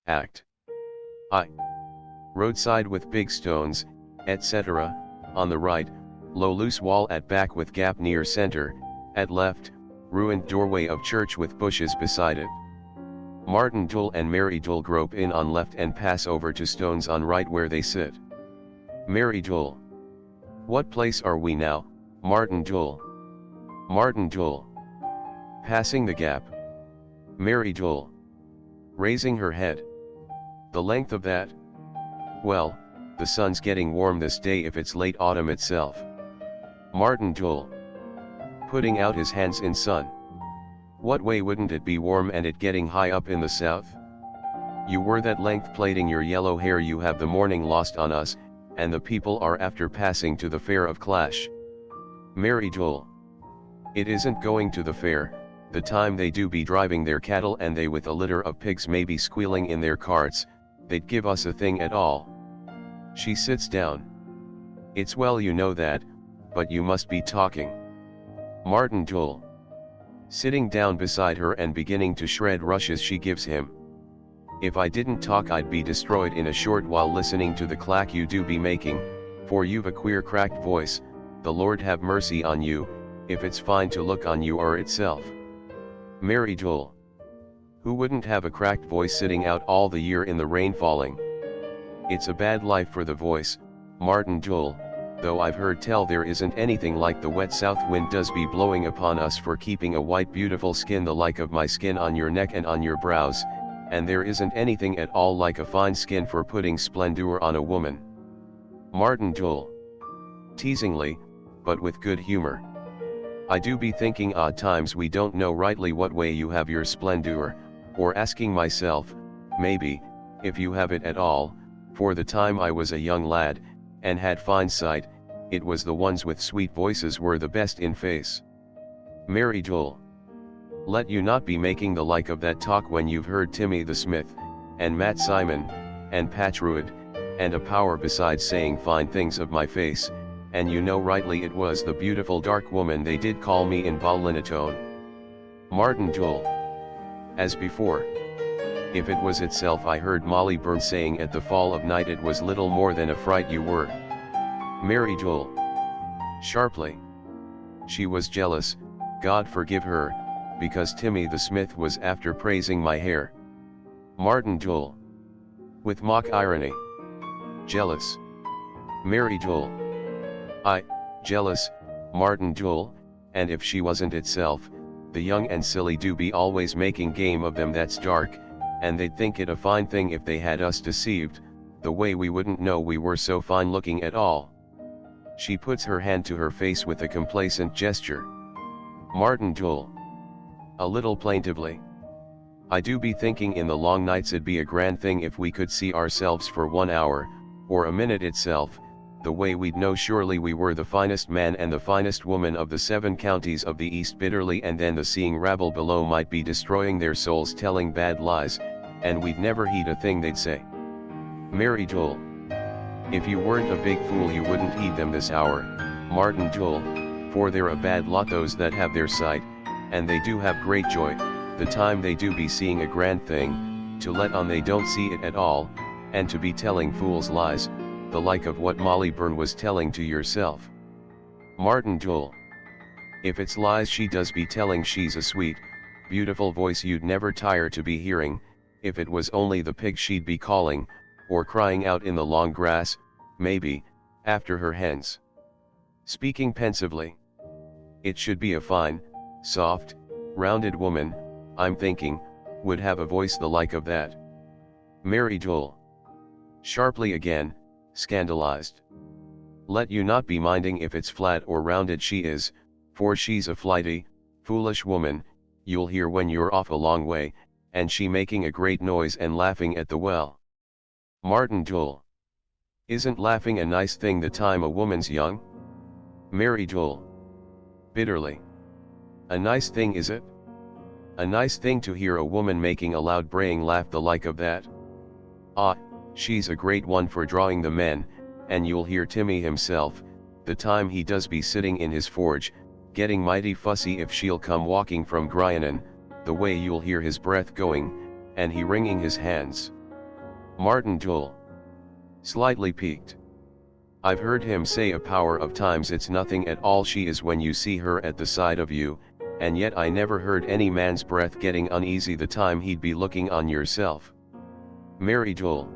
act. I. Roadside with big stones, etc. On the right, low loose wall at back with gap near center, at left, ruined doorway of church with bushes beside it. Martin Dul and Mary Dul grope in on left and pass over to stones on right where they sit. Mary Dul. What place are we now, Martin Dul? Martin Dul. Passing the gap. Mary Dul. Raising her head. The length of that? Well, the sun's getting warm this day if it's late autumn itself. Martin Dul. Putting out his hands in sun. What way wouldn't it be warm and it getting high up in the south? You were that length plaiting your yellow hair, you have the morning lost on us, and the people are after passing to the fair of Clash. Mary Dul. It isn't going to the fair, the time they do be driving their cattle and they with a litter of pigs maybe squealing in their carts, they'd give us a thing at all. She sits down. It's well you know that, but you must be talking. Martin Dul. Sitting down beside her and beginning to shred rushes she gives him. If I didn't talk I'd be destroyed in a short while listening to the clack you do be making, for you've a queer cracked voice, the Lord have mercy on you, if it's fine to look on you or itself. Mary Dul. Who wouldn't have a cracked voice sitting out all the year in the rain falling? It's a bad life for the voice, Martin Dul, though I've heard tell there isn't anything like the wet south wind does be blowing upon us for keeping a white beautiful skin the like of my skin on your neck and on your brows, and there isn't anything at all like a fine skin for putting splendor on a woman. Martin Dul. Teasingly, but with good humor. I do be thinking odd times we don't know rightly what way you have your splendor, or asking myself, maybe, if you have it at all, for the time I was a young lad, and had fine sight, it was the ones with sweet voices were the best in face. Mary Dul. Let you not be making the like of that talk when you've heard Timmy the Smith, and Matt Simon, and Patchruid, and a power besides saying fine things of my face, and you know rightly it was the beautiful dark woman they did call me in Ballinatone. Martin Dul. As before. If it was itself I heard Molly Byrne saying at the fall of night it was little more than a fright you were. Mary Dul. Sharply. She was jealous, God forgive her, because Timmy the Smith was after praising my hair. Martin Dul. With mock irony. Jealous. Mary Dul. Jealous, Martin Dul, and if she wasn't itself, the young and silly do be always making game of them that's dark, and they'd think it a fine thing if they had us deceived, the way we wouldn't know we were so fine looking at all. She puts her hand to her face with a complacent gesture. Martin Dul. A little plaintively. I do be thinking in the long nights it'd be a grand thing if we could see ourselves for 1 hour, or a minute itself, the way we'd know surely we were the finest man and the finest woman of the 7 counties of the East bitterly, and then the seeing rabble below might be destroying their souls telling bad lies, and we'd never heed a thing they'd say. Mary Dul. If you weren't a big fool you wouldn't heed them this hour, Martin Dul, for they're a bad lot those that have their sight, and they do have great joy, the time they do be seeing a grand thing, to let on they don't see it at all, and to be telling fools lies, the like of what Molly Byrne was telling to yourself. Martin Dul. If it's lies she does be telling, she's a sweet, beautiful voice you'd never tire to be hearing, if it was only the pig she'd be calling, or crying out in the long grass, maybe, after her hens. Speaking pensively. It should be a fine, soft, rounded woman, I'm thinking, would have a voice the like of that. Mary Dul. Sharply again, scandalized. Let you not be minding if it's flat or rounded she is, for she's a flighty, foolish woman, you'll hear when you're off a long way, and she making a great noise and laughing at the well. Martin Dul. Isn't laughing a nice thing the time a woman's young? Mary Dul. Bitterly. A nice thing is it? A nice thing to hear a woman making a loud braying laugh the like of that? Ah, she's a great one for drawing the men, and you'll hear Timmy himself, the time he does be sitting in his forge, getting mighty fussy if she'll come walking from Gryanan, the way you'll hear his breath going, and he wringing his hands. Martin Joel. Slightly piqued. I've heard him say a power of times it's nothing at all she is when you see her at the side of you, and yet I never heard any man's breath getting uneasy the time he'd be looking on yourself. Mary Joel.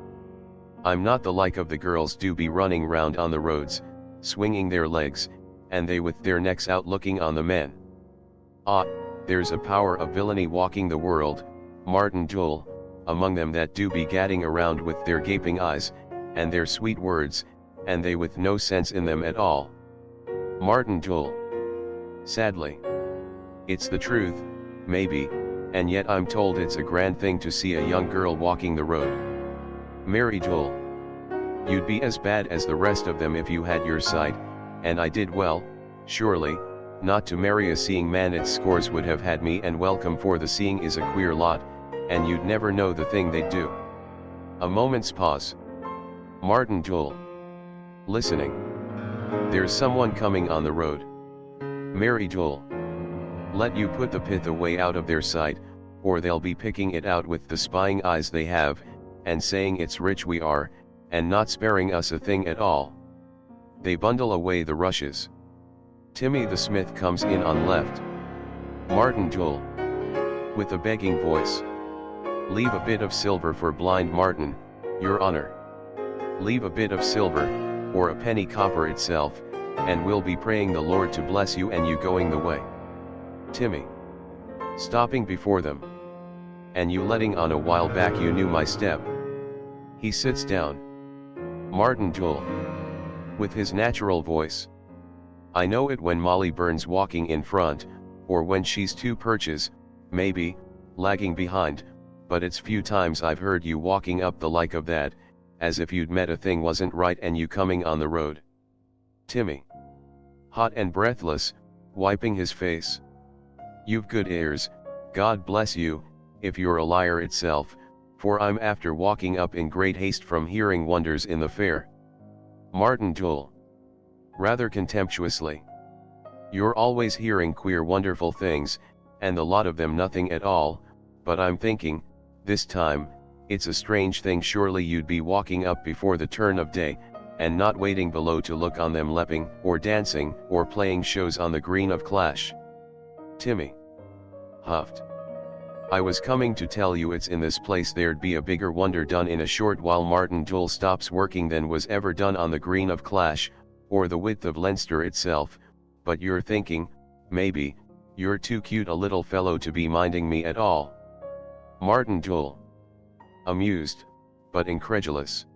I'm not the like of the girls do be running round on the roads, swinging their legs, and they with their necks out looking on the men. Ah, there's a power of villainy walking the world, Martin Joel, among them that do be gadding around with their gaping eyes, and their sweet words, and they with no sense in them at all. Martin Joel. Sadly. It's the truth, maybe, and yet I'm told it's a grand thing to see a young girl walking the road. Mary Joel. You'd be as bad as the rest of them if you had your sight, and I did well, surely, not to marry a seeing man. Its scores would have had me, and welcome, for the seeing is a queer lot, and you'd never know the thing they'd do. A moment's pause. Martin Joel. Listening. There's someone coming on the road. Mary Joel. Let you put the pith away out of their sight, or they'll be picking it out with the spying eyes they have, and saying it's rich we are, and not sparing us a thing at all. They bundle away the rushes. Timmy the smith comes in on left. Martin Joel. With a begging voice. Leave a bit of silver for blind Martin, your honor. Leave a bit of silver, or a penny copper itself, and we'll be praying the Lord to bless you and you going the way. Timmy. Stopping before them. And you letting on a while back you knew my step. He sits down. Martin Joel. With his natural voice. I know it when Molly Burns walking in front, or when she's two perches, maybe, lagging behind, but it's few times I've heard you walking up the like of that, as if you'd met a thing wasn't right and you coming on the road. Timmy. Hot and breathless, wiping his face. You've good ears, God bless you, if you're a liar itself, for I'm after walking up in great haste from hearing wonders in the fair. Martin Joel. Rather contemptuously. You're always hearing queer wonderful things, and the lot of them nothing at all, but I'm thinking, this time, it's a strange thing surely you'd be walking up before the turn of day, and not waiting below to look on them leaping, or dancing, or playing shows on the green of Clash. Timmy. Huffed. I was coming to tell you it's in this place there'd be a bigger wonder done in a short while Martin Joel stops working than was ever done on the green of Clash, or the width of Leinster itself, but you're thinking, maybe, you're too cute a little fellow to be minding me at all. Martin Joel. Amused, but incredulous.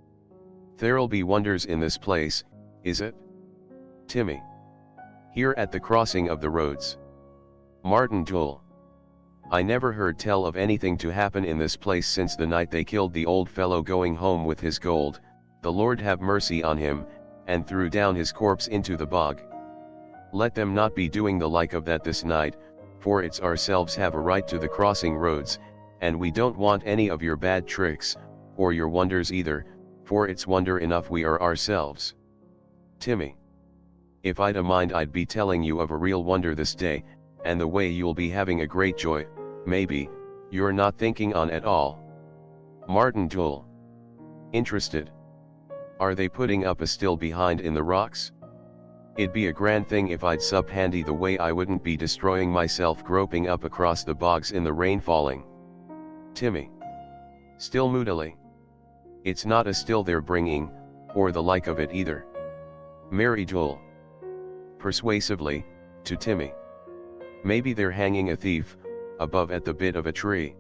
There'll be wonders in this place, is it? Timmy. Here at the crossing of the roads. Martin Joel. I never heard tell of anything to happen in this place since the night they killed the old fellow going home with his gold, the Lord have mercy on him, and threw down his corpse into the bog. Let them not be doing the like of that this night, for it's ourselves have a right to the crossing roads, and we don't want any of your bad tricks, or your wonders either, for it's wonder enough we are ourselves. Timmy. If I'd a mind I'd be telling you of a real wonder this day, and the way you'll be having a great joy, maybe, you're not thinking on at all. Martin Joel. Interested. Are they putting up a still behind in the rocks? It'd be a grand thing if I'd sup handy the way I wouldn't be destroying myself groping up across the bogs in the rain falling. Timmy. Still moodily. It's not a still they're bringing, or the like of it either. Mary Joel. Persuasively, to Timmy. Maybe they're hanging a thief, above at the bit of a tree.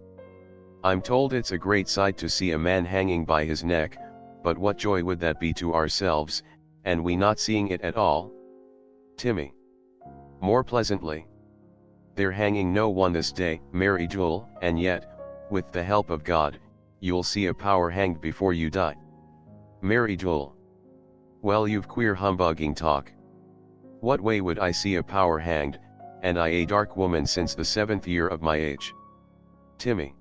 I'm told it's a great sight to see a man hanging by his neck, but what joy would that be to ourselves, and we not seeing it at all? Timmy. More pleasantly. They're hanging no one this day, Mary Joel, and yet, with the help of God, you'll see a power hanged before you die. Mary Joel. Well, you've queer humbugging talk. What way would I see a power hanged, and I a dark woman since the 7th year of my age? Timmy.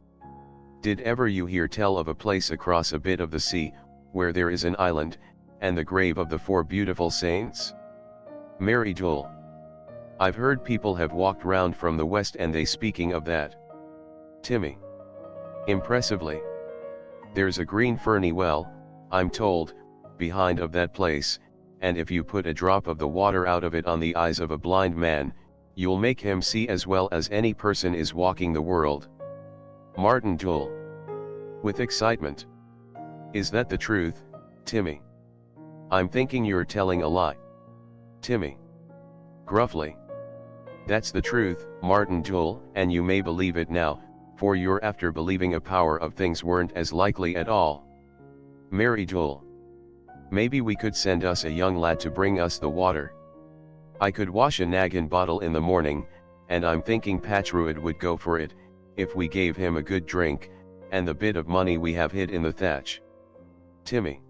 Did ever you hear tell of a place across a bit of the sea, where there is an island, and the grave of the 4 beautiful saints? Mary Joel. I've heard people have walked round from the west and they speaking of that. Timmy. Impressively. There's a green ferny well, I'm told, behind of that place, and if you put a drop of the water out of it on the eyes of a blind man, you'll make him see as well as any person is walking the world. Martin Joel. With excitement. Is that the truth, Timmy? I'm thinking you're telling a lie. Timmy. Gruffly. That's the truth, Martin Joel, and you may believe it now, for you're after believing a power of things weren't as likely at all. Mary Joel. Maybe we could send us a young lad to bring us the water. I could wash a naggin bottle in the morning, and I'm thinking Patchruid would go for it, if we gave him a good drink, and the bit of money we have hid in the thatch. Timmy.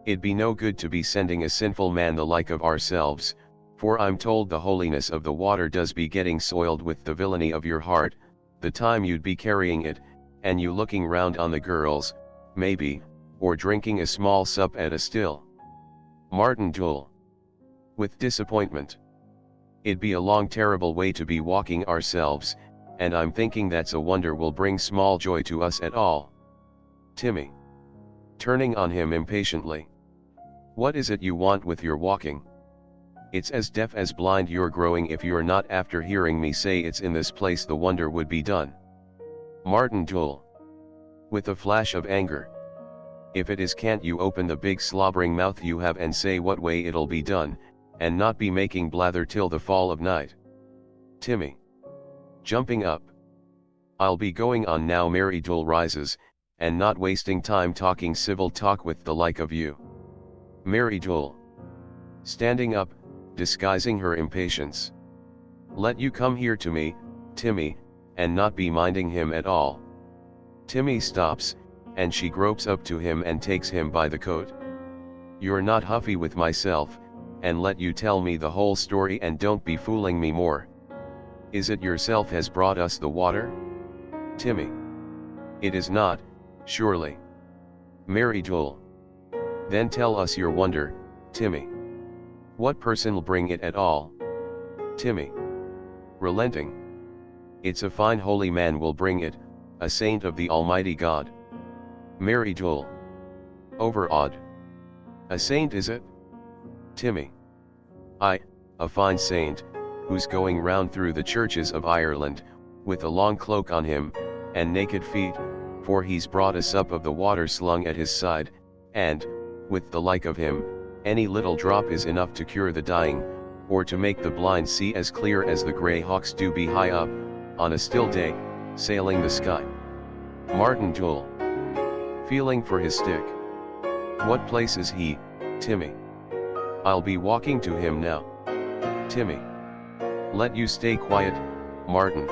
It'd be no good to be sending a sinful man the like of ourselves, for I'm told the holiness of the water does be getting soiled with the villainy of your heart, the time you'd be carrying it, and you looking round on the girls, maybe, or drinking a small sup at a still. Martin Joel. With disappointment. It'd be a long terrible way to be walking ourselves, and I'm thinking that's a wonder will bring small joy to us at all. Timmy. Turning on him impatiently. What is it you want with your walking? It's as deaf as blind you're growing if you're not after hearing me say it's in this place the wonder would be done. Martin Joel. With a flash of anger. If it is, can't you open the big slobbering mouth you have and say what way it'll be done, and not be making blather till the fall of night? Timmy. Jumping up. I'll be going on now. Mary Joel rises, and not wasting time talking civil talk with the like of you. Mary Joel. Standing up, disguising her impatience. Let you come here to me, Timmy, and not be minding him at all. Timmy stops, and she gropes up to him and takes him by the coat. You're not huffy with myself, and let you tell me the whole story and don't be fooling me more. Is it yourself has brought us the water? Timmy. It is not, surely. Mary Joel. Then tell us your wonder, Timmy. What person'll bring it at all? Timmy. Relenting. It's a fine holy man will bring it, a saint of the Almighty God. Mary Joel. Overawed. A saint is it? Timmy. Aye, a fine saint, who's going round through the churches of Ireland, with a long cloak on him, and naked feet, for he's brought a sup of the water slung at his side, and, with the like of him, any little drop is enough to cure the dying, or to make the blind see as clear as the grey hawks do be high up, on a still day, sailing the sky. Martin Joel. Feeling for his stick. What place is he, Timmy? I'll be walking to him now. Timmy. Let you stay quiet, Martin.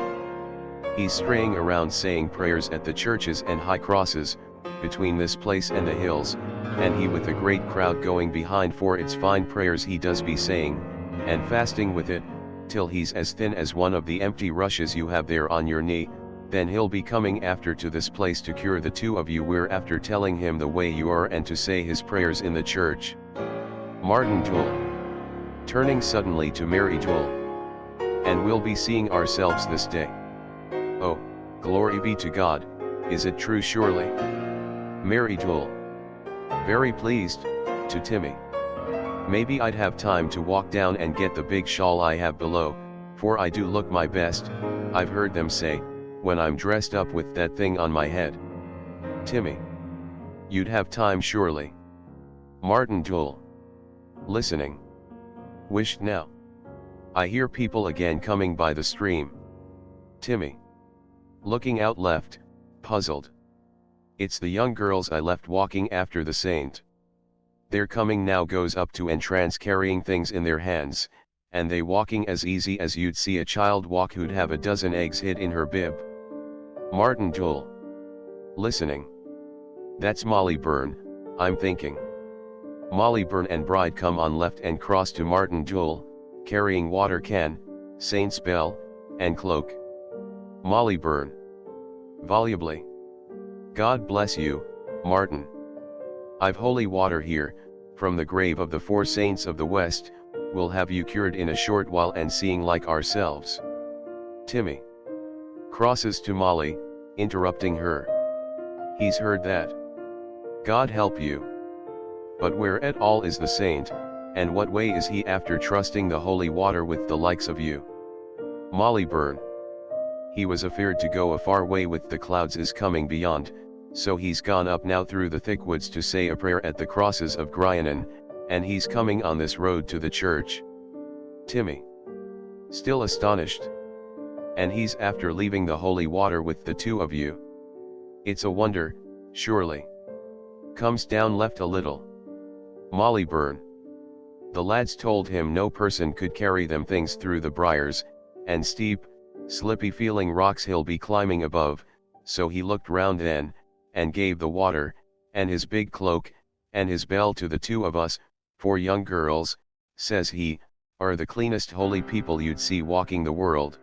He's straying around saying prayers at the churches and high crosses, between this place and the hills, and he with a great crowd going behind, for it's fine prayers he does be saying, and fasting with it, till he's as thin as one of the empty rushes you have there on your knee. Then he'll be coming after to this place to cure the two of you. We're after telling him the way you are and to say his prayers in the church. Martin Joel. Turning suddenly to Mary Joel. And we'll be seeing ourselves this day. Oh, glory be to God, is it true surely? Mary Joel. Very pleased, to Timmy. Maybe I'd have time to walk down and get the big shawl I have below, for I do look my best, I've heard them say, when I'm dressed up with that thing on my head. Timmy. You'd have time surely. Martin Joel. Listening. Wished now. I hear people again coming by the stream. Timmy. Looking out left, puzzled. It's the young girls I left walking after the saint. They're coming now. Goes up to entrance carrying things in their hands, and they walking as easy as you'd see a child walk who'd have a dozen eggs hid in her bib. Martin Joel. Listening. That's Molly Byrne, I'm thinking. Molly Byrne and bride come on left and cross to Martin Joel, carrying water can, saint's bell, and cloak. Molly Byrne. Volubly. God bless you, Martin. I've holy water here, from the grave of the four saints of the West, we'll have you cured in a short while and seeing like ourselves. Timmy. Crosses to Molly, interrupting her. He's heard that. God help you. But where at all is the saint, and what way is he after trusting the holy water with the likes of you? Molly Byrne. He was afeard to go a far way with the clouds is coming beyond, so he's gone up now through the thick woods to say a prayer at the crosses of Gryanan, and he's coming on this road to the church. Timmy. Still astonished. And he's after leaving the holy water with the two of you. It's a wonder, surely. Comes down left a little. Molly Byrne. The lads told him no person could carry them things through the briars, and steep, slippy feeling rocks he'll be climbing above, so he looked round then, and gave the water, and his big cloak, and his bell to the two of us, for young girls, says he, are the cleanest holy people you'd see walking the world.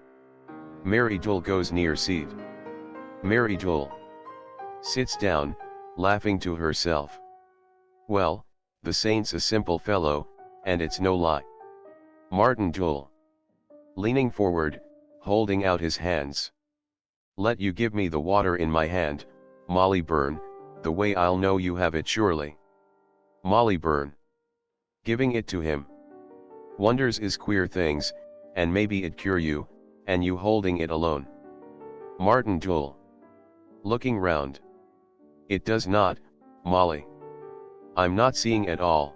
Mary Jewel goes near seat. Mary Jewel sits down, laughing to herself. Well, the saint's a simple fellow, and it's no lie. Martin Jewel leaning forward, holding out his hands. Let you give me the water in my hand, Molly Byrne, the way I'll know you have it surely. Molly Byrne giving it to him. Wonders is queer things, and maybe it cure you, and you holding it alone. Martin Jewel looking round. It does not, Molly. I'm not seeing at all.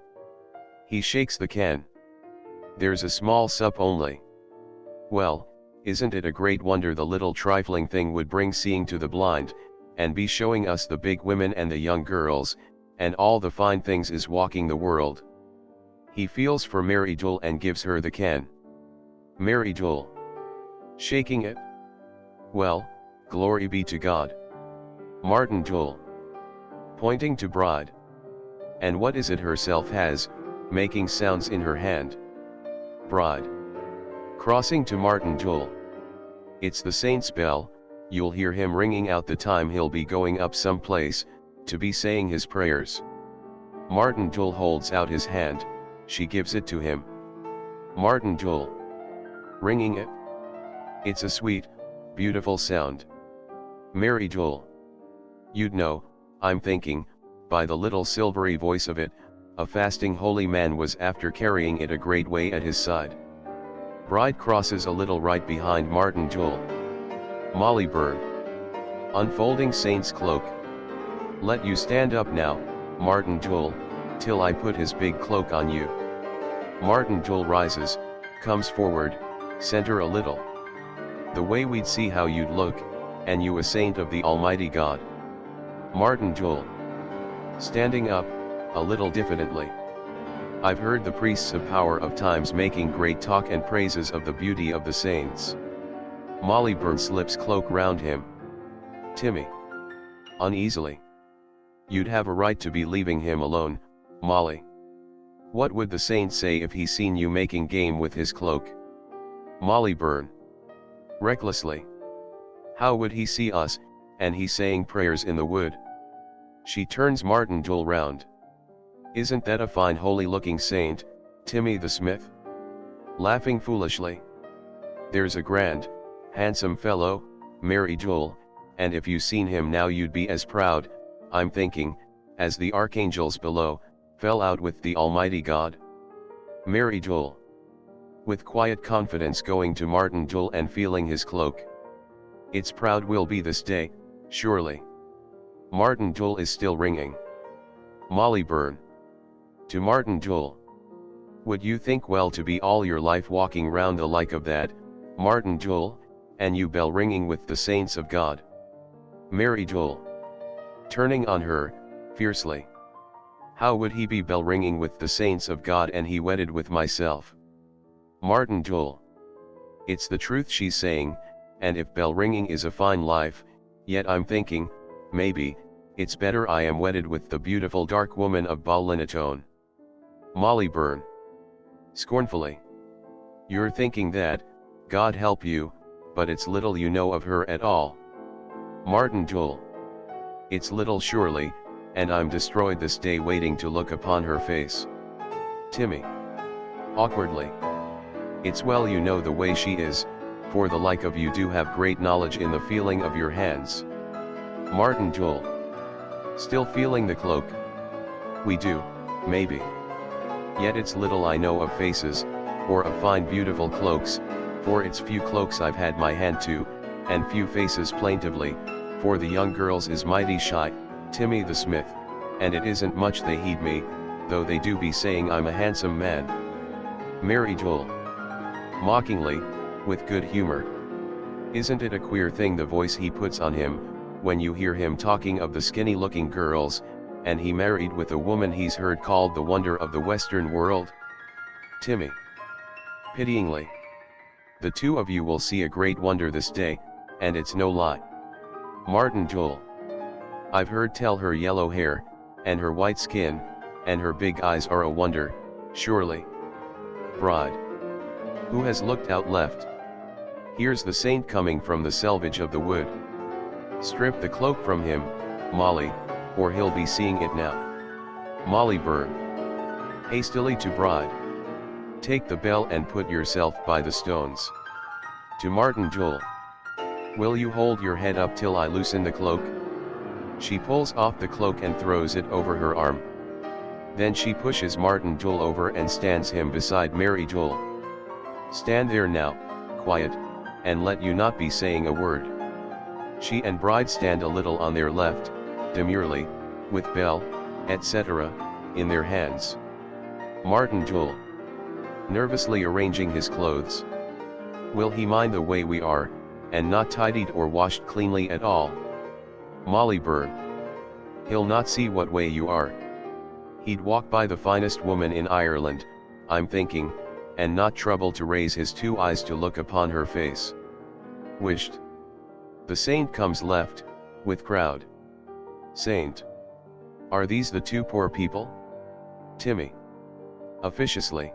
He shakes the can. There's a small sup only. Well, isn't it a great wonder the little trifling thing would bring seeing to the blind, and be showing us the big women and the young girls, and all the fine things is walking the world. He feels for Mary Jewel and gives her the can. Mary Jewel shaking it. Well, glory be to God. Martin Jewel pointing to bride. And what is it herself has, making sounds in her hand? Bride crossing to Martin Jewel. It's the saint's bell, you'll hear him ringing out the time he'll be going up some place, to be saying his prayers. Martin Jewel holds out his hand, she gives it to him. Martin Jewel ringing it. It's a sweet, beautiful sound. Mary Jewel. You'd know, I'm thinking, by the little silvery voice of it, a fasting holy man was after carrying it a great way at his side. Bride crosses a little right behind Martin Jewel. Molly Byrne unfolding saint's cloak. Let you stand up now, Martin Jewel, till I put his big cloak on you. Martin Jewel rises, comes forward, center a little. The way we'd see how you'd look, and you a saint of the Almighty God. Martin Jewel standing up, a little diffidently. I've heard the priests of power of times making great talk and praises of the beauty of the saints. Molly Byrne slips cloak round him. Timmy uneasily. You'd have a right to be leaving him alone, Molly. What would the saint say if he seen you making game with his cloak? Molly Byrne recklessly. How would he see us, and he saying prayers in the wood? She turns Martin Jewel round. Isn't that a fine holy looking saint, Timmy the smith? Laughing foolishly. There's a grand, handsome fellow, Mary Jewel, and if you seen him now you'd be as proud, I'm thinking, as the archangels below, fell out with the Almighty God. Mary Jewel with quiet confidence going to Martin Jewel and feeling his cloak. It's proud will be this day, surely. Martin Jewel is still ringing. Molly Byrne to Martin Jewel. Would you think well to be all your life walking round the like of that, Martin Jewel, and you bell ringing with the saints of God? Mary Jewel turning on her, fiercely. How would he be bell ringing with the saints of God and he wedded with myself? Martin Jewel. It's the truth she's saying, and if bell ringing is a fine life, yet I'm thinking, maybe, it's better I am wedded with the beautiful dark woman of Ballinatone. Molly Byrne scornfully. You're thinking that, God help you, but it's little you know of her at all. Martin Jewel. It's little surely, and I'm destroyed this day waiting to look upon her face. Timmy awkwardly. It's well you know the way she is, for the like of you do have great knowledge in the feeling of your hands. Martin Jewel Still feeling the cloak? We do, maybe. Yet it's little I know of faces, or of fine beautiful cloaks, for it's few cloaks I've had my hand to, and few faces plaintively, for the young girls is mighty shy, Timmy the smith, and it isn't much they heed me, though they do be saying I'm a handsome man. Mary Jewel. Mockingly, with good humor. Isn't it a queer thing the voice he puts on him, when you hear him talking of the skinny-looking girls, and he married with a woman he's heard called the wonder of the Western world? Timmy. Pityingly. The two of you will see a great wonder this day, and it's no lie. Martin Jewel. I've heard tell her yellow hair, and her white skin, and her big eyes are a wonder, surely. Bride. Who has looked out left? Here's the saint coming from the selvage of the wood. Strip the cloak from him, Molly, or he'll be seeing it now. Molly Byrne. Hastily to bride. Take the bell and put yourself by the stones. To Martin Jewel. Will you hold your head up till I loosen the cloak? She pulls off the cloak and throws it over her arm. Then she pushes Martin Jewel over and stands him beside Mary Jewel. Stand there now, quiet, and let you not be saying a word. She and bride stand a little on their left, demurely, with bell, etc., in their hands. Martin Jewel. Nervously arranging his clothes. Will he mind the way we are, and not tidied or washed cleanly at all? Molly Byrne. He'll not see what way you are. He'd walk by the finest woman in Ireland, I'm thinking, and not trouble to raise his two eyes to look upon her face. Wished. The saint comes left, with crowd. Saint. Are these the two poor people? Timmy. Officiously.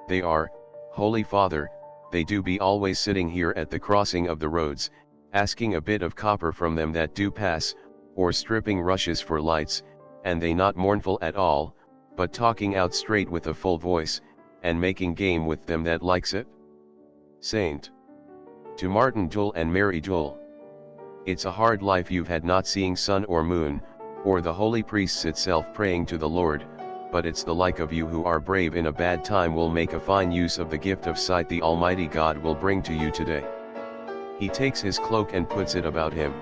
They are, Holy Father, they do be always sitting here at the crossing of the roads, asking a bit of copper from them that do pass, or stripping rushes for lights, and they not mournful at all, but talking out straight with a full voice, and making game with them that likes it. Saint. To Martin Jewel and Mary Jewel. It's a hard life you've had not seeing sun or moon, or the holy priests itself praying to the Lord, but it's the like of you who are brave in a bad time will make a fine use of the gift of sight the Almighty God will bring to you today. He takes his cloak and puts it about him.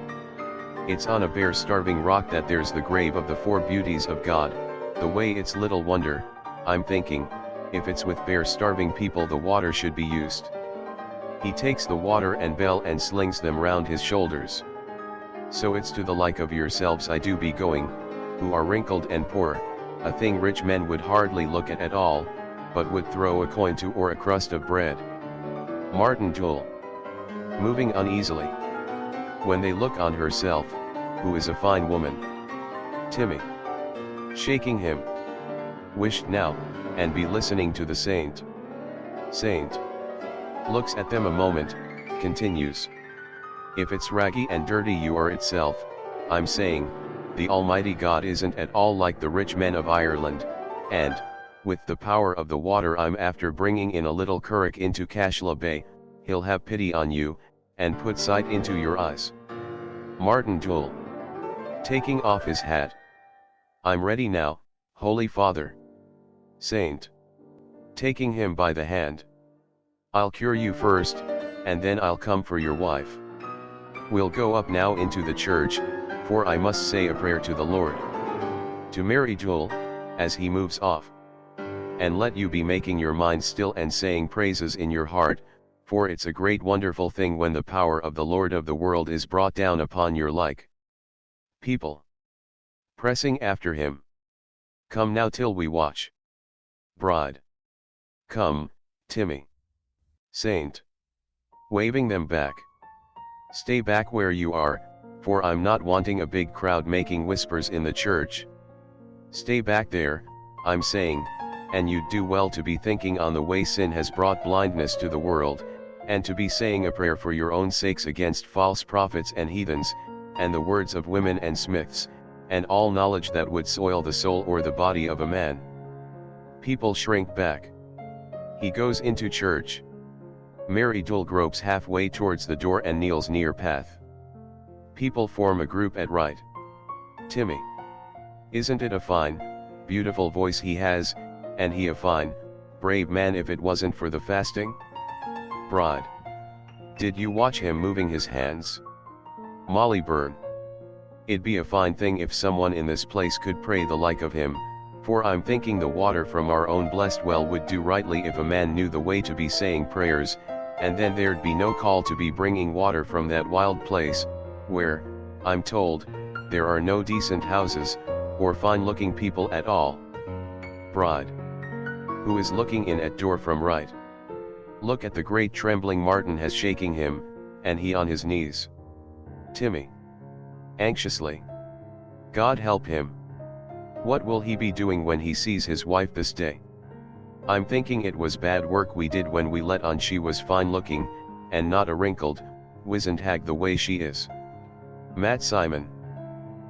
It's on a bare starving rock that there's the grave of the four beauties of God, the way it's little wonder, I'm thinking, if it's with bare starving people the water should be used. He takes the water and bell and slings them round his shoulders. So it's to the like of yourselves I do be going, who are wrinkled and poor, a thing rich men would hardly look at all, but would throw a coin to or a crust of bread. Martin Jewel. Moving uneasily. When they look on herself, who is a fine woman. Timmy. Shaking him. Wished now, and be listening to the saint. Saint. Looks at them a moment, continues. If it's raggy and dirty you are itself, I'm saying, the Almighty God isn't at all like the rich men of Ireland, and, with the power of the water I'm after bringing in a little curragh into Cashla Bay, he'll have pity on you, and put sight into your eyes. Martin Jewel. Taking off his hat. I'm ready now, Holy Father. Saint. Taking him by the hand. I'll cure you first, and then I'll come for your wife. We'll go up now into the church, for I must say a prayer to the Lord. To Mary Jewel, as he moves off. And let you be making your mind still and saying praises in your heart, for it's a great wonderful thing when the power of the Lord of the world is brought down upon your like. People. Pressing after him. Come now till we watch. Bride. Come, Timmy. Saint. Waving them back. Stay back where you are, for I'm not wanting a big crowd making whispers in the church. Stay back there, I'm saying, and you'd do well to be thinking on the way sin has brought blindness to the world, and to be saying a prayer for your own sakes against false prophets and heathens, and the words of women and smiths, and all knowledge that would soil the soul or the body of a man. People shrink back. He goes into church. Mary Jewel gropes halfway towards the door and kneels near path. People form a group at right. Timmy. Isn't it a fine, beautiful voice he has, and he a fine, brave man if it wasn't for the fasting? Bride. Did you watch him moving his hands? Molly Byrne. It'd be a fine thing if someone in this place could pray the like of him, for I'm thinking the water from our own blessed well would do rightly if a man knew the way to be saying prayers, and then there'd be no call to be bringing water from that wild place, where, I'm told, there are no decent houses, or fine-looking people at all. Bride. Who is looking in at door from right? Look at the great trembling Martin has shaking him, and he on his knees. Timmy. Anxiously. God help him. What will he be doing when he sees his wife this day? I'm thinking it was bad work we did when we let on she was fine looking, and not a wrinkled, wizened hag the way she is. Matt Simon.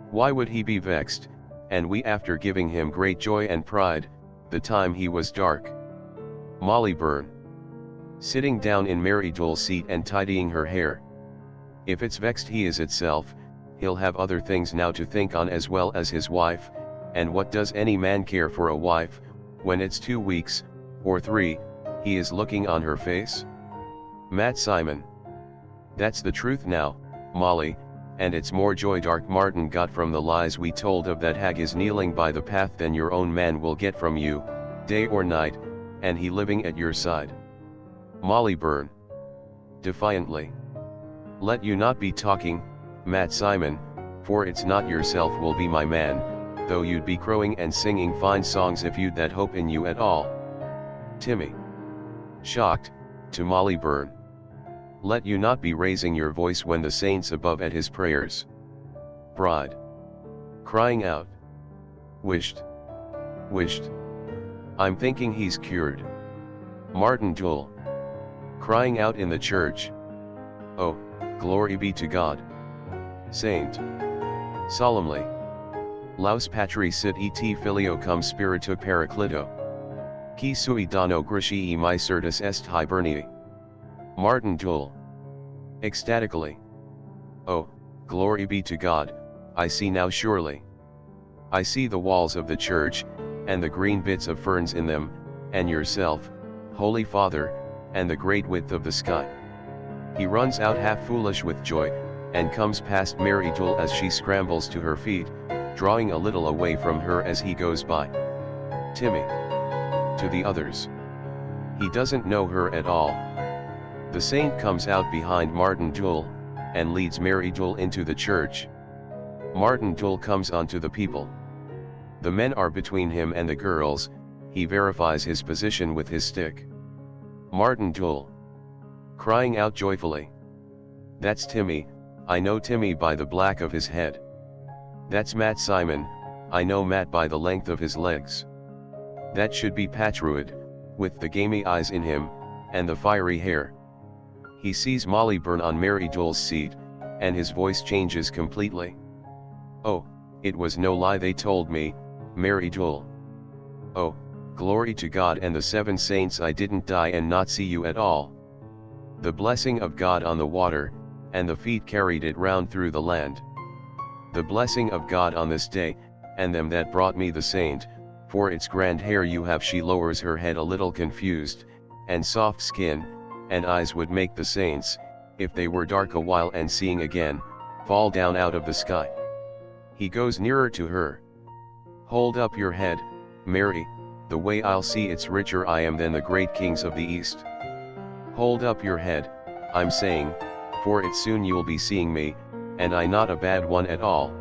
Why would he be vexed, and we after giving him great joy and pride, the time he was dark? Molly Byrne. Sitting down in Mary Dole's seat and tidying her hair. If it's vexed he is itself, he'll have other things now to think on as well as his wife, and what does any man care for a wife, when it's 2 weeks, or 3, he is looking on her face? Matt Simon. That's the truth now, Molly, and it's more joy dark Martin got from the lies we told of that hag is kneeling by the path than your own man will get from you, day or night, and he living at your side. Molly Byrne. Defiantly. Let you not be talking, Matt Simon, for it's not yourself will be my man, though you'd be crowing and singing fine songs if you'd that hope in you at all. Timmy. Shocked, to Molly Byrne. Let you not be raising your voice when the saints above at his prayers. Bride. Crying out. Wished. Wished. I'm thinking he's cured. Martin Jewell. Crying out in the church. Oh, glory be to God. Saint. Solemnly. Laus patri sit et filio cum spiritu paraclito. Qui sui dono gratii misertus est hibernii. Martin Jewell. Ecstatically. Oh, glory be to God, I see now surely. I see the walls of the church, and the green bits of ferns in them, and yourself, Holy Father, and the great width of the sky. He runs out half foolish with joy, and comes past Mary Jewell as she scrambles to her feet, drawing a little away from her as he goes by. Timmy. To the others. He doesn't know her at all. The saint comes out behind Martin Jewell, and leads Mary Jewell into the church. Martin Jewell comes onto the people. The men are between him and the girls, he verifies his position with his stick. Martin Jewell. Crying out joyfully. That's Timmy, I know Timmy by the black of his head. That's Matt Simon, I know Matt by the length of his legs. That should be Patruid, with the gamey eyes in him, and the fiery hair. He sees Molly Byrne on Mary Jewell's seat, and his voice changes completely. Oh, it was no lie they told me, Mary Jewell. Oh, glory to God and the 7 saints I didn't die and not see you at all. The blessing of God on the water, and the feet carried it round through the land. The blessing of God on this day, and them that brought me the saint, for its grand hair you have. She lowers her head a little confused, and soft skin, and eyes would make the saints, if they were dark a while and seeing again, fall down out of the sky. He goes nearer to her. Hold up your head, Mary, the way I'll see it's richer I am than the great kings of the east. Hold up your head, I'm saying, for it soon you'll be seeing me, and I not a bad one at all.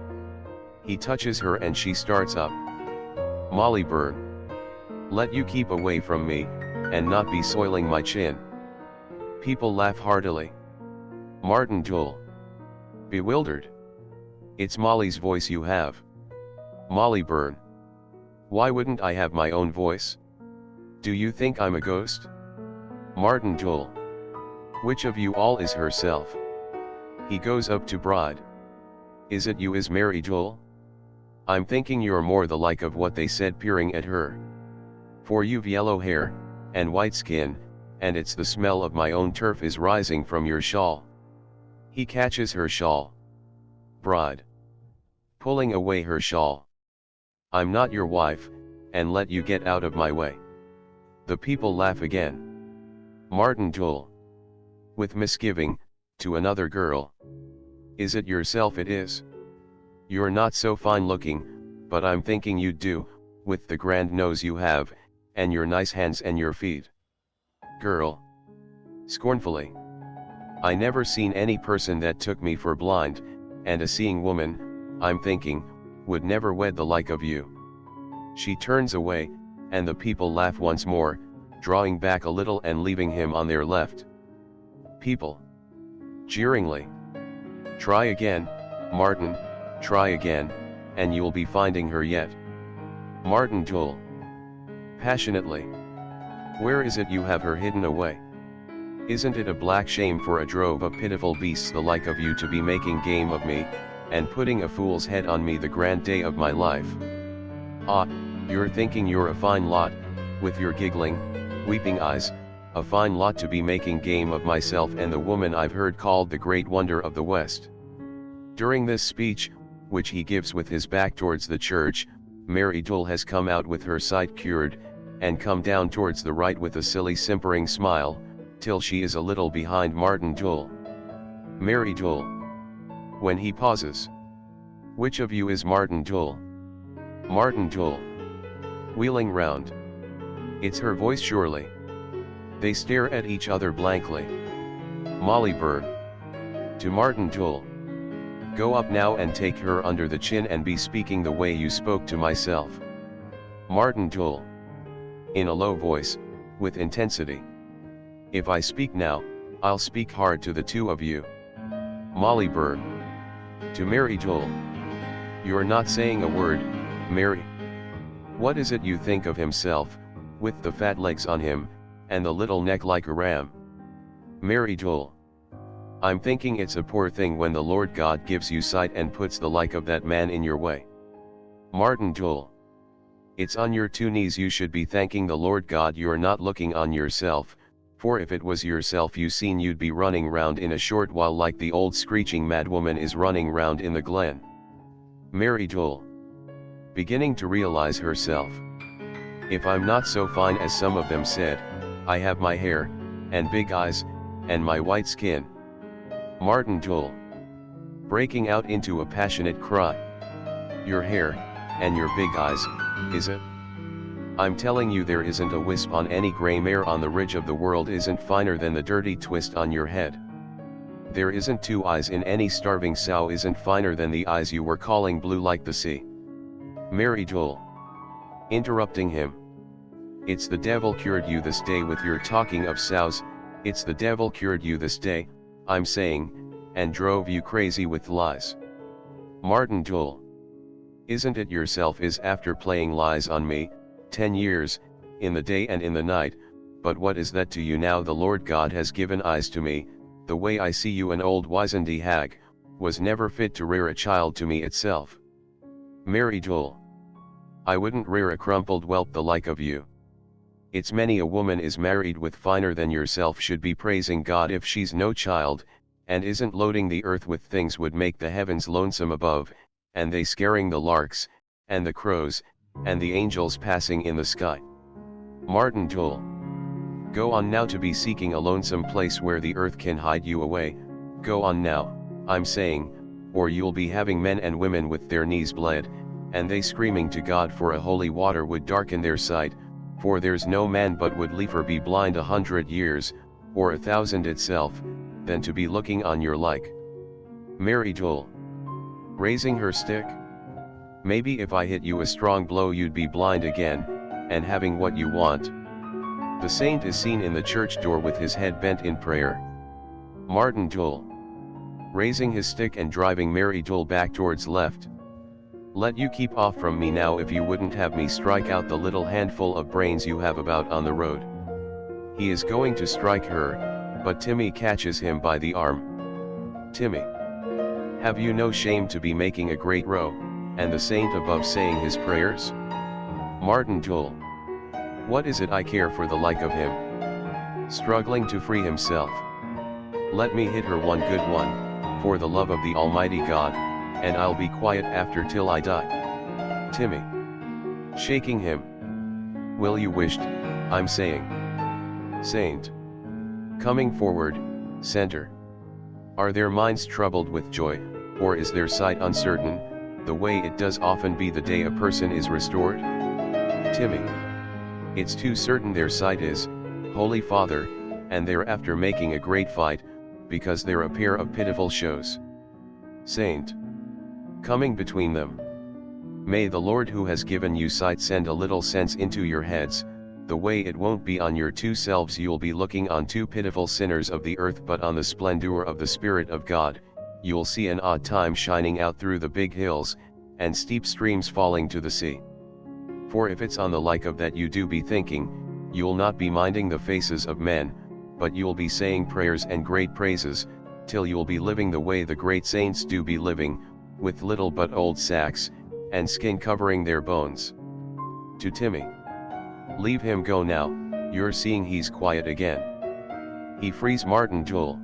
He touches her and she starts up. Molly Byrne. Let you keep away from me, and not be soiling my chin. People laugh heartily. Martin Jewell. Bewildered. It's Molly's voice you have. Molly Byrne. Why wouldn't I have my own voice? Do you think I'm a ghost? Martin Jewell. Which of you all is herself? He goes up to Bride. Is it you is Mary Jewell? I'm thinking you're more the like of what they said peering at her. For you've yellow hair, and white skin, and it's the smell of my own turf is rising from your shawl. He catches her shawl. Bride. Pulling away her shawl. I'm not your wife, and let you get out of my way. The people laugh again. Martin Jewel. With misgiving, to another girl. Is it yourself it is? You're not so fine looking, but I'm thinking you'd do, with the grand nose you have, and your nice hands and your feet. Girl. Scornfully. I never seen any person that took me for blind, and a seeing woman, I'm thinking, would never wed the like of you. She turns away, and the people laugh once more, drawing back a little and leaving him on their left. People. Jeeringly. Try again, Martin, try again, and you'll be finding her yet. Martin Jewel. Passionately. Where is it you have her hidden away? Isn't it a black shame for a drove of pitiful beasts the like of you to be making game of me, and putting a fool's head on me the grand day of my life? Ah, you're thinking you're a fine lot, with your giggling, weeping eyes, a fine lot to be making game of myself and the woman I've heard called the great wonder of the West. During this speech, which he gives with his back towards the church, Mary Jewel has come out with her sight cured, and come down towards the right with a silly simpering smile, till she is a little behind Martin Jewel. Mary Jewel. When he pauses. Which of you is Martin Jewel? Martin Jewel. Wheeling round. It's her voice surely. They stare at each other blankly. Molly Bird. To Martin Jewel. Go up now and take her under the chin and be speaking the way you spoke to myself. Martin Jewel. In a low voice, with intensity. If I speak now, I'll speak hard to the two of you. Molly Bird. To Mary Jewel. You're not saying a word, Mary. What is it you think of himself, with the fat legs on him, and the little neck like a ram? Mary Jewel. I'm thinking it's a poor thing when the Lord God gives you sight and puts the like of that man in your way. Martin Jewel. It's on your two knees you should be thanking the Lord God you're not looking on yourself, for if it was yourself you seen you'd be running round in a short while like the old screeching madwoman is running round in the glen. Mary Jewel. Beginning to realize herself. If I'm not so fine as some of them said, I have my hair, and big eyes, and my white skin. Martin Jewel. Breaking out into a passionate cry. Your hair, and your big eyes, is it? I'm telling you there isn't a wisp on any grey mare on the ridge of the world isn't finer than the dirty twist on your head. There isn't two eyes in any starving sow isn't finer than the eyes you were calling blue like the sea. Mary Jewel. Interrupting him. It's the devil cured you this day with your talking of sows, it's the devil cured you this day, I'm saying, and drove you crazy with lies. Martin Jewel. Isn't it yourself is after playing lies on me, 10 years, in the day and in the night, but what is that to you now the Lord God has given eyes to me, the way I see you an old wizened hag, was never fit to rear a child to me itself. Mary Jewel. I wouldn't rear a crumpled whelp the like of you. It's many a woman is married with finer than yourself should be praising God if she's no child, and isn't loading the earth with things would make the heavens lonesome above, and they scaring the larks, and the crows, and the angels passing in the sky. Martin Jewel. Go on now to be seeking a lonesome place where the earth can hide you away, go on now, I'm saying, or you'll be having men and women with their knees bled, and they screaming to God for a holy water would darken their sight, for there's no man but would liefer be blind 100 years, or 1,000 itself, than to be looking on your like. Mary Jewel. Raising her stick. Maybe if I hit you a strong blow you'd be blind again, and having what you want. The saint is seen in the church door with his head bent in prayer. Martin Jewel. Raising his stick and driving Mary Jewel back towards left. Let you keep off from me now if you wouldn't have me strike out the little handful of brains you have about on the road. He is going to strike her, but Timmy catches him by the arm. Timmy. Have you no shame to be making a great row, and the saint above saying his prayers? Martin Jewel. What is it I care for the like of him? Struggling to free himself. Let me hit her one good one, for the love of the Almighty God, and I'll be quiet after till I die. Timmy. Shaking him. Will you wished, I'm saying. Saint. Coming forward, center. Are their minds troubled with joy, or is their sight uncertain, the way it does often be the day a person is restored? Timmy. It's too certain their sight is, Holy Father, and they're after making a great fight, because they're a pair of pitiful shows. Saint. Coming between them. May the Lord who has given you sight send a little sense into your heads, the way it won't be on your two selves you'll be looking on two pitiful sinners of the earth but on the splendor of the Spirit of God, you'll see an odd time shining out through the big hills, and steep streams falling to the sea. For if it's on the like of that you do be thinking, you'll not be minding the faces of men, but you'll be saying prayers and great praises, till you'll be living the way the great saints do be living, with little but old sacks, and skin covering their bones. To Timmy. Leave him go now, you're seeing he's quiet again. He frees Martin Jewel.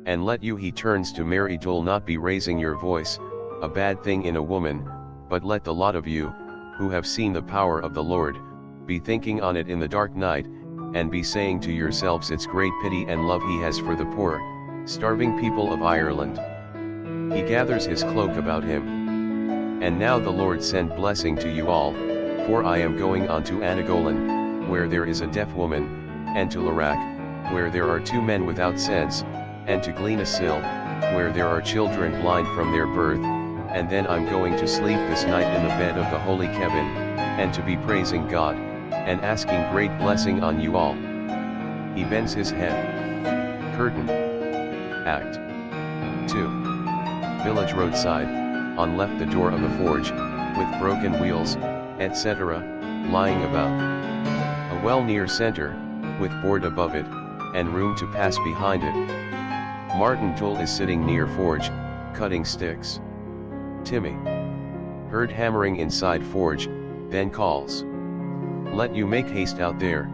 And let you he turns to Mary Jewel not be raising your voice, a bad thing in a woman, but let the lot of you, who have seen the power of the Lord, be thinking on it in the dark night, and be saying to yourselves it's great pity and love he has for the poor, starving people of Ireland. He gathers his cloak about him. And now the Lord send blessing to you all, for I am going on to Anagolan, where there is a deaf woman, and to Larak, where there are two men without sense, and to Glenasil, where there are children blind from their birth, and then I'm going to sleep this night in the bed of the holy Kevin, and to be praising God, and asking great blessing on you all. He bends his head. Curtain. Act 2. Village roadside, on left the door of a forge, with broken wheels, etc., lying about. A well near center, with board above it, and room to pass behind it. Martin Jewel is sitting near forge, cutting sticks. Timmy. Heard hammering inside forge, then calls. Let you make haste out there.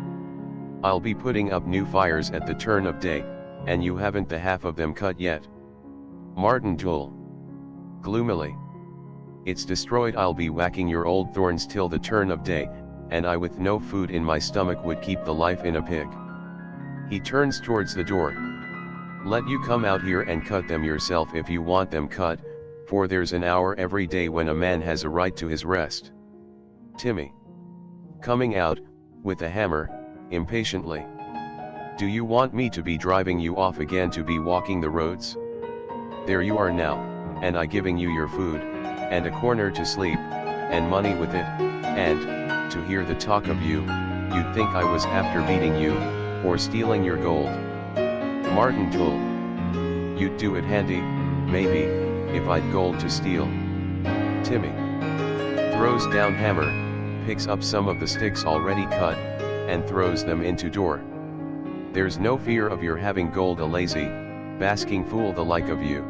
I'll be putting up new fires at the turn of day, and you haven't the half of them cut yet. Martin Jewel. Gloomily. It's destroyed, I'll be whacking your old thorns till the turn of day, and I with no food in my stomach would keep the life in a pig. He turns towards the door. Let you come out here and cut them yourself if you want them cut, for there's an hour every day when a man has a right to his rest. Timmy. Coming out, with a hammer, impatiently. Do you want me to be driving you off again to be walking the roads? There you are now, and I giving you your food, and a corner to sleep, and money with it, and, to hear the talk of you, you'd think I was after beating you, or stealing your gold. Martin Jewel. You'd do it handy, maybe, if I'd gold to steal. Timmy. Throws down hammer, picks up some of the sticks already cut, and throws them into door. There's no fear of your having gold, a lazy, basking fool the like of you.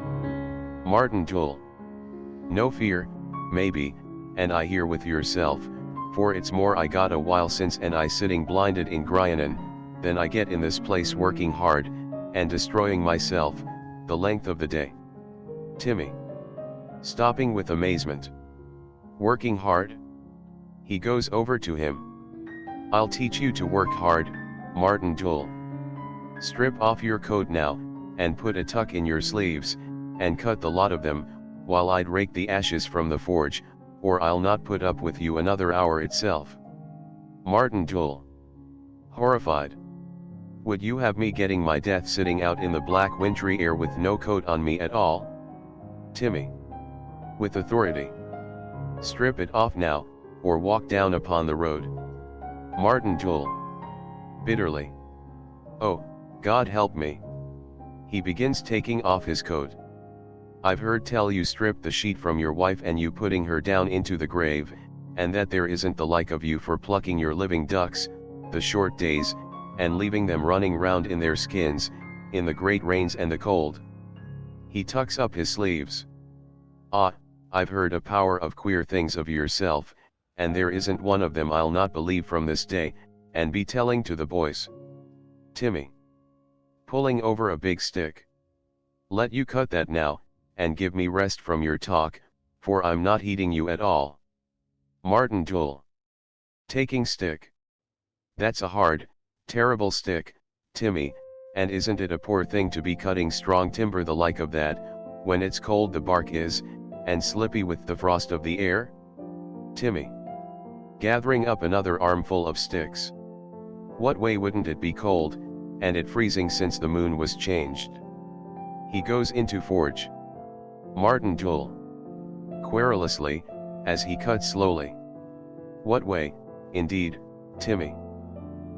Martin Jewel. No fear, maybe, and I hear with yourself, for it's more I got a while since and I sitting blinded in Gryanan, than I get in this place working hard, and destroying myself, the length of the day. Timmy. Stopping with amazement. Working hard? He goes over to him. I'll teach you to work hard, Martin Jewel. Strip off your coat now, and put a tuck in your sleeves, and cut the lot of them, while I'd rake the ashes from the forge, or I'll not put up with you another hour itself. Martin Jewel. Horrified. Would you have me getting my death sitting out in the black wintry air with no coat on me at all? Timmy. With authority. Strip it off now, or walk down upon the road. Martin Jewel. Bitterly. Oh, God help me. He begins taking off his coat. I've heard tell you stripped the sheet from your wife and you putting her down into the grave, and that there isn't the like of you for plucking your living ducks, the short days, and leaving them running round in their skins, in the great rains and the cold. He tucks up his sleeves. Ah, I've heard a power of queer things of yourself, and there isn't one of them I'll not believe from this day, and be telling to the boys. Timmy. Pulling over a big stick. Let you cut that now, and give me rest from your talk, for I'm not heeding you at all. Martin Jewel. Taking stick. That's a hard, terrible stick, Timmy, and isn't it a poor thing to be cutting strong timber the like of that, when it's cold the bark is, and slippy with the frost of the air? Timmy. Gathering up another armful of sticks. What way wouldn't it be cold, and it freezing since the moon was changed? He goes into forge. Martin Joel. Querulously, as he cuts slowly. What way, indeed, Timmy?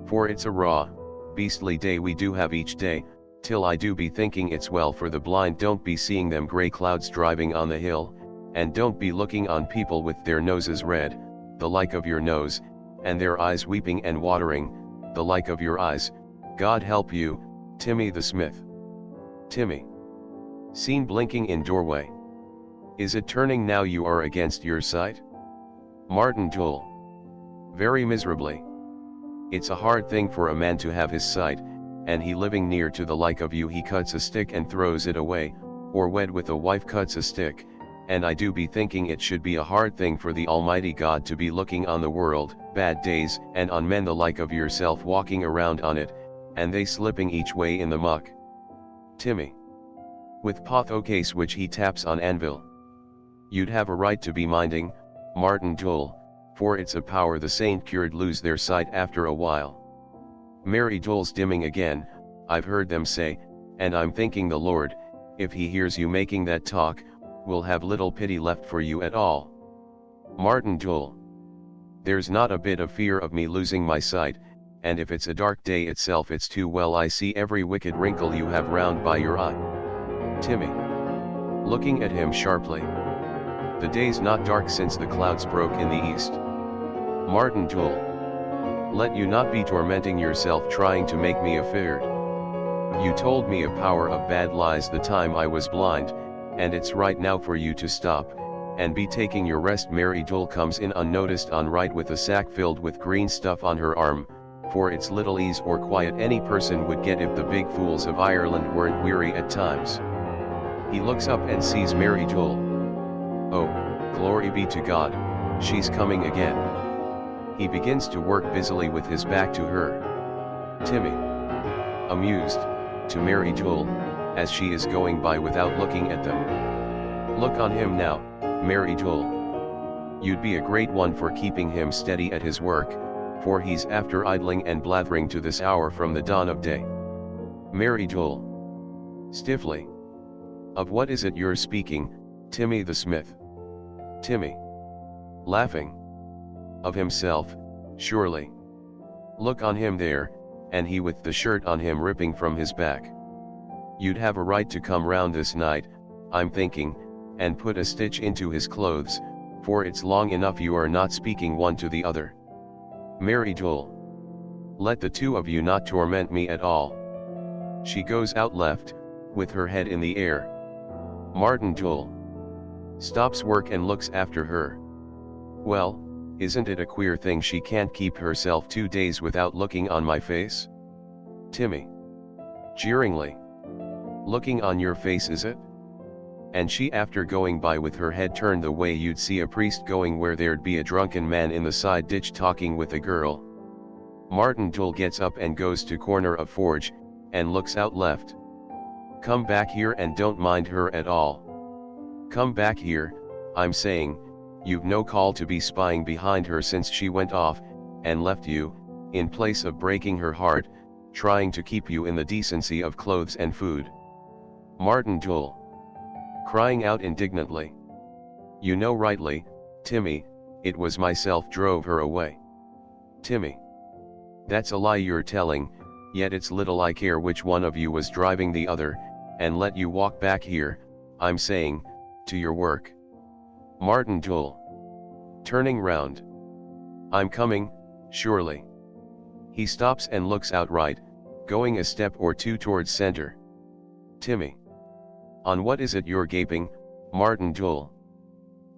For it's a raw, beastly day we do have each day, till I do be thinking it's well for the blind don't be seeing them grey clouds driving on the hill, and don't be looking on people with their noses red, the like of your nose, and their eyes weeping and watering, the like of your eyes, God help you, Timmy the smith. Timmy. Seen blinking in doorway. Is it turning now you are against your sight? Martin Joel. Very miserably. It's a hard thing for a man to have his sight, and he living near to the like of you he cuts a stick and throws it away, or wed with a wife cuts a stick, and I do be thinking it should be a hard thing for the Almighty God to be looking on the world, bad days, and on men the like of yourself walking around on it, and they slipping each way in the muck. Timmy. With potho case which he taps on anvil. You'd have a right to be minding, Martin Joel, for it's a power the saint cured lose their sight after a while. Mary Joel's dimming again, I've heard them say, and I'm thinking the Lord, if he hears you making that talk, will have little pity left for you at all. Martin Joel. There's not a bit of fear of me losing my sight, and if it's a dark day itself it's too well I see every wicked wrinkle you have round by your eye. Timmy. Looking at him sharply. The day's not dark since the clouds broke in the east. Martin Joel. Let you not be tormenting yourself trying to make me afeard. You told me a power of bad lies the time I was blind, and it's right now for you to stop, and be taking your rest. Mary Joel comes in unnoticed on right with a sack filled with green stuff on her arm, for it's little ease or quiet any person would get if the big fools of Ireland weren't weary at times. He looks up and sees Mary Joel. Oh, glory be to God, she's coming again. He begins to work busily with his back to her. Timmy. Amused, to Mary Joel, as she is going by without looking at them. Look on him now, Mary Joel. You'd be a great one for keeping him steady at his work, for he's after idling and blathering to this hour from the dawn of day. Mary Joel. Stiffly. Of what is it you're speaking, Timmy the smith? Timmy. Laughing. Of himself, surely. Look on him there, and he with the shirt on him ripping from his back. You'd have a right to come round this night, I'm thinking, and put a stitch into his clothes, for it's long enough you are not speaking one to the other. Mary Joel. Let the two of you not torment me at all. She goes out left, with her head in the air. Martin Joel. Stops work and looks after her. Well, isn't it a queer thing she can't keep herself 2 days without looking on my face? Timmy. Jeeringly. Looking on your face is it? And she after going by with her head turned the way you'd see a priest going where there'd be a drunken man in the side ditch talking with a girl. Martin Joel gets up and goes to corner of forge, and looks out left. Come back here and don't mind her at all. Come back here, I'm saying, you've no call to be spying behind her since she went off, and left you, in place of breaking her heart, trying to keep you in the decency of clothes and food. Martin Joel. Crying out indignantly. You know rightly, Timmy, it was myself drove her away. Timmy. That's a lie you're telling, yet it's little I care which one of you was driving the other, and let you walk back here, I'm saying, to your work. Martin Joel. Turning round. I'm coming, surely. He stops and looks out right, going a step or two towards center. Timmy. On what is it you're gaping, Martin Joel?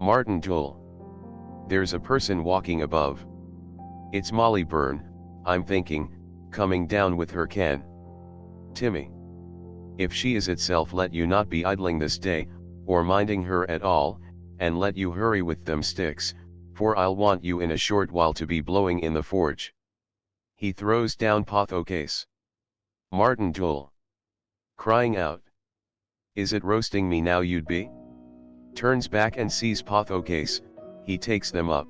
Martin Joel. There's a person walking above. It's Molly Byrne, I'm thinking, coming down with her can. Timmy. If she is itself let you not be idling this day, or minding her at all, and let you hurry with them sticks, for I'll want you in a short while to be blowing in the forge. He throws down potho case. Martin Jewel, crying out, is it roasting me now you'd be? Turns back and sees potho case, he takes them up.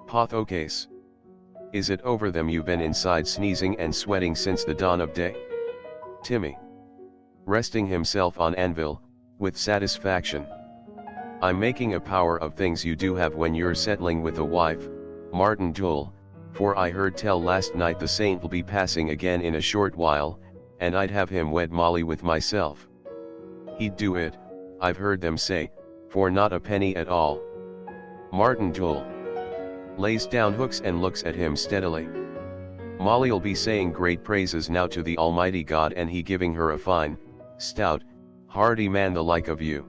Potho case, is it over them you've been inside sneezing and sweating since the dawn of day? Timmy, resting himself on anvil, with satisfaction. I'm making a power of things you do have when you're settling with a wife, Martin Jewel, for I heard tell last night the saint'll be passing again in a short while, and I'd have him wed Molly with myself. He'd do it, I've heard them say, for not a penny at all. Martin Jewel lays down hooks and looks at him steadily. Molly'll be saying great praises now to the Almighty God and he giving her a fine, stout, hardy man the like of you.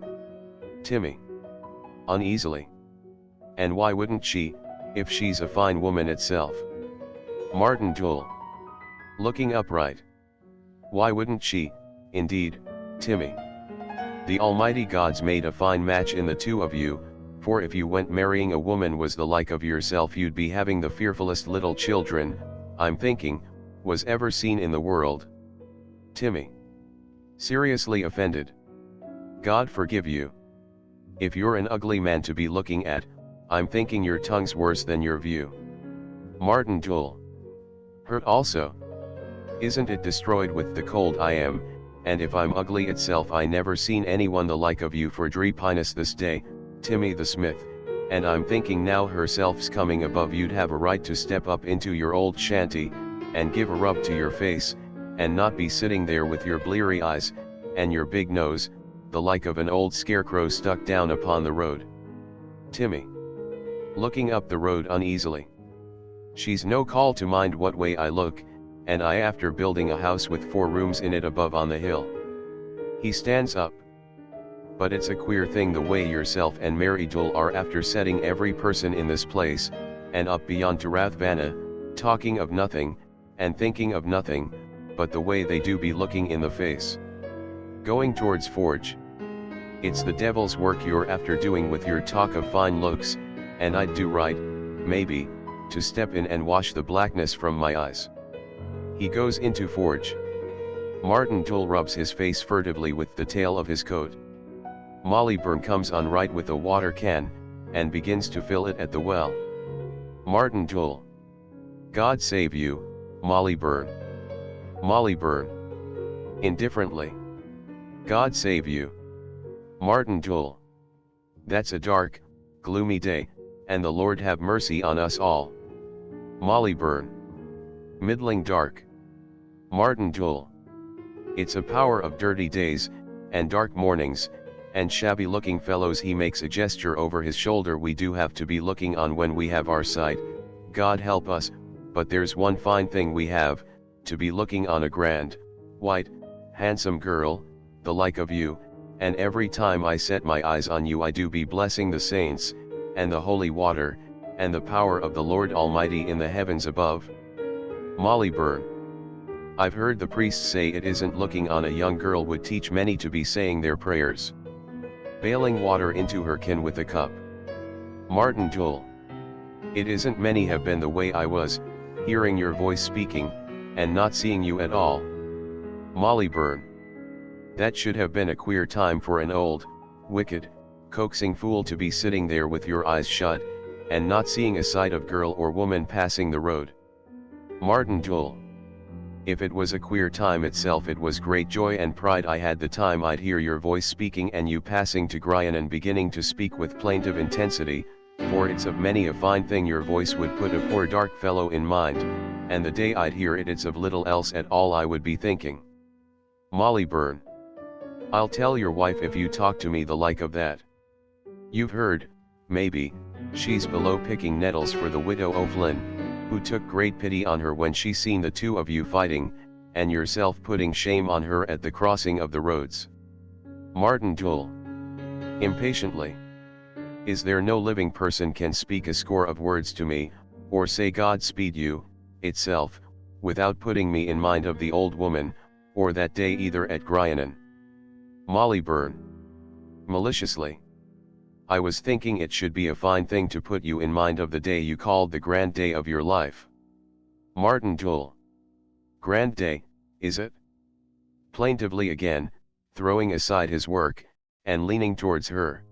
Timmy, uneasily. And why wouldn't she, if she's a fine woman itself? Martin Jewel, looking upright. Why wouldn't she, indeed, Timmy? The Almighty God's made a fine match in the two of you, for if you went marrying a woman was the like of yourself you'd be having the fearfulest little children, I'm thinking, was ever seen in the world. Timmy, seriously offended. God forgive you. If you're an ugly man to be looking at, I'm thinking your tongue's worse than your view. Martin Jewel, hurt also. Isn't it destroyed with the cold I am, and if I'm ugly itself I never seen anyone the like of you for Dreepinus this day, Timmy the smith, and I'm thinking now herself's coming above you'd have a right to step up into your old shanty, and give a rub to your face, and not be sitting there with your bleary eyes, and your big nose, the like of an old scarecrow stuck down upon the road. Timmy, looking up the road uneasily. She's no call to mind what way I look, and I after building a house with 4 rooms in it above on the hill. He stands up. But it's a queer thing the way yourself and Mary Jewel are after setting every person in this place, and up beyond to Rathvana, talking of nothing, and thinking of nothing, but the way they do be looking in the face. Going towards forge. It's the devil's work you're after doing with your talk of fine looks, and I'd do right, maybe, to step in and wash the blackness from my eyes. He goes into forge. Martin Jewel rubs his face furtively with the tail of his coat. Molly Byrne comes on right with a water can, and begins to fill it at the well. Martin Jewel, God save you, Molly Byrne. Molly Byrne, indifferently, God save you. Martin Jewel, that's a dark, gloomy day, and the Lord have mercy on us all. Molly Byrne, middling dark. Martin Jewel, it's a power of dirty days, and dark mornings, and shabby looking fellows. He makes a gesture over his shoulder. We do have to be looking on when we have our sight, God help us, but there's one fine thing we have, to be looking on a grand, white, handsome girl, the like of you, and every time I set my eyes on you I do be blessing the saints, and the holy water, and the power of the Lord Almighty in the heavens above. Molly Byrne, I've heard the priests say it isn't looking on a young girl would teach many to be saying their prayers. Bailing water into her kin with a cup. Martin Jewel, it isn't many have been the way I was, hearing your voice speaking, and not seeing you at all. Molly Byrne, that should have been a queer time for an old, wicked, coaxing fool to be sitting there with your eyes shut, and not seeing a sight of girl or woman passing the road. Martin Jewel, if it was a queer time itself it was great joy and pride I had the time I'd hear your voice speaking and you passing to Gryan and beginning to speak with plaintive intensity, for it's of many a fine thing your voice would put a poor dark fellow in mind, and the day I'd hear it it's of little else at all I would be thinking. Molly Byrne, I'll tell your wife if you talk to me the like of that. You've heard, maybe, she's below picking nettles for the widow O'Flynn, who took great pity on her when she seen the two of you fighting, and yourself putting shame on her at the crossing of the roads. Martin Jewel, impatiently, is there no living person can speak a score of words to me, or say God speed you, itself, without putting me in mind of the old woman, or that day either at Gryanan. Molly Byrne, maliciously, I was thinking it should be a fine thing to put you in mind of the day you called the grand day of your life. Martin Joel. Grand day, is it? Plaintively again, throwing aside his work, and leaning towards her.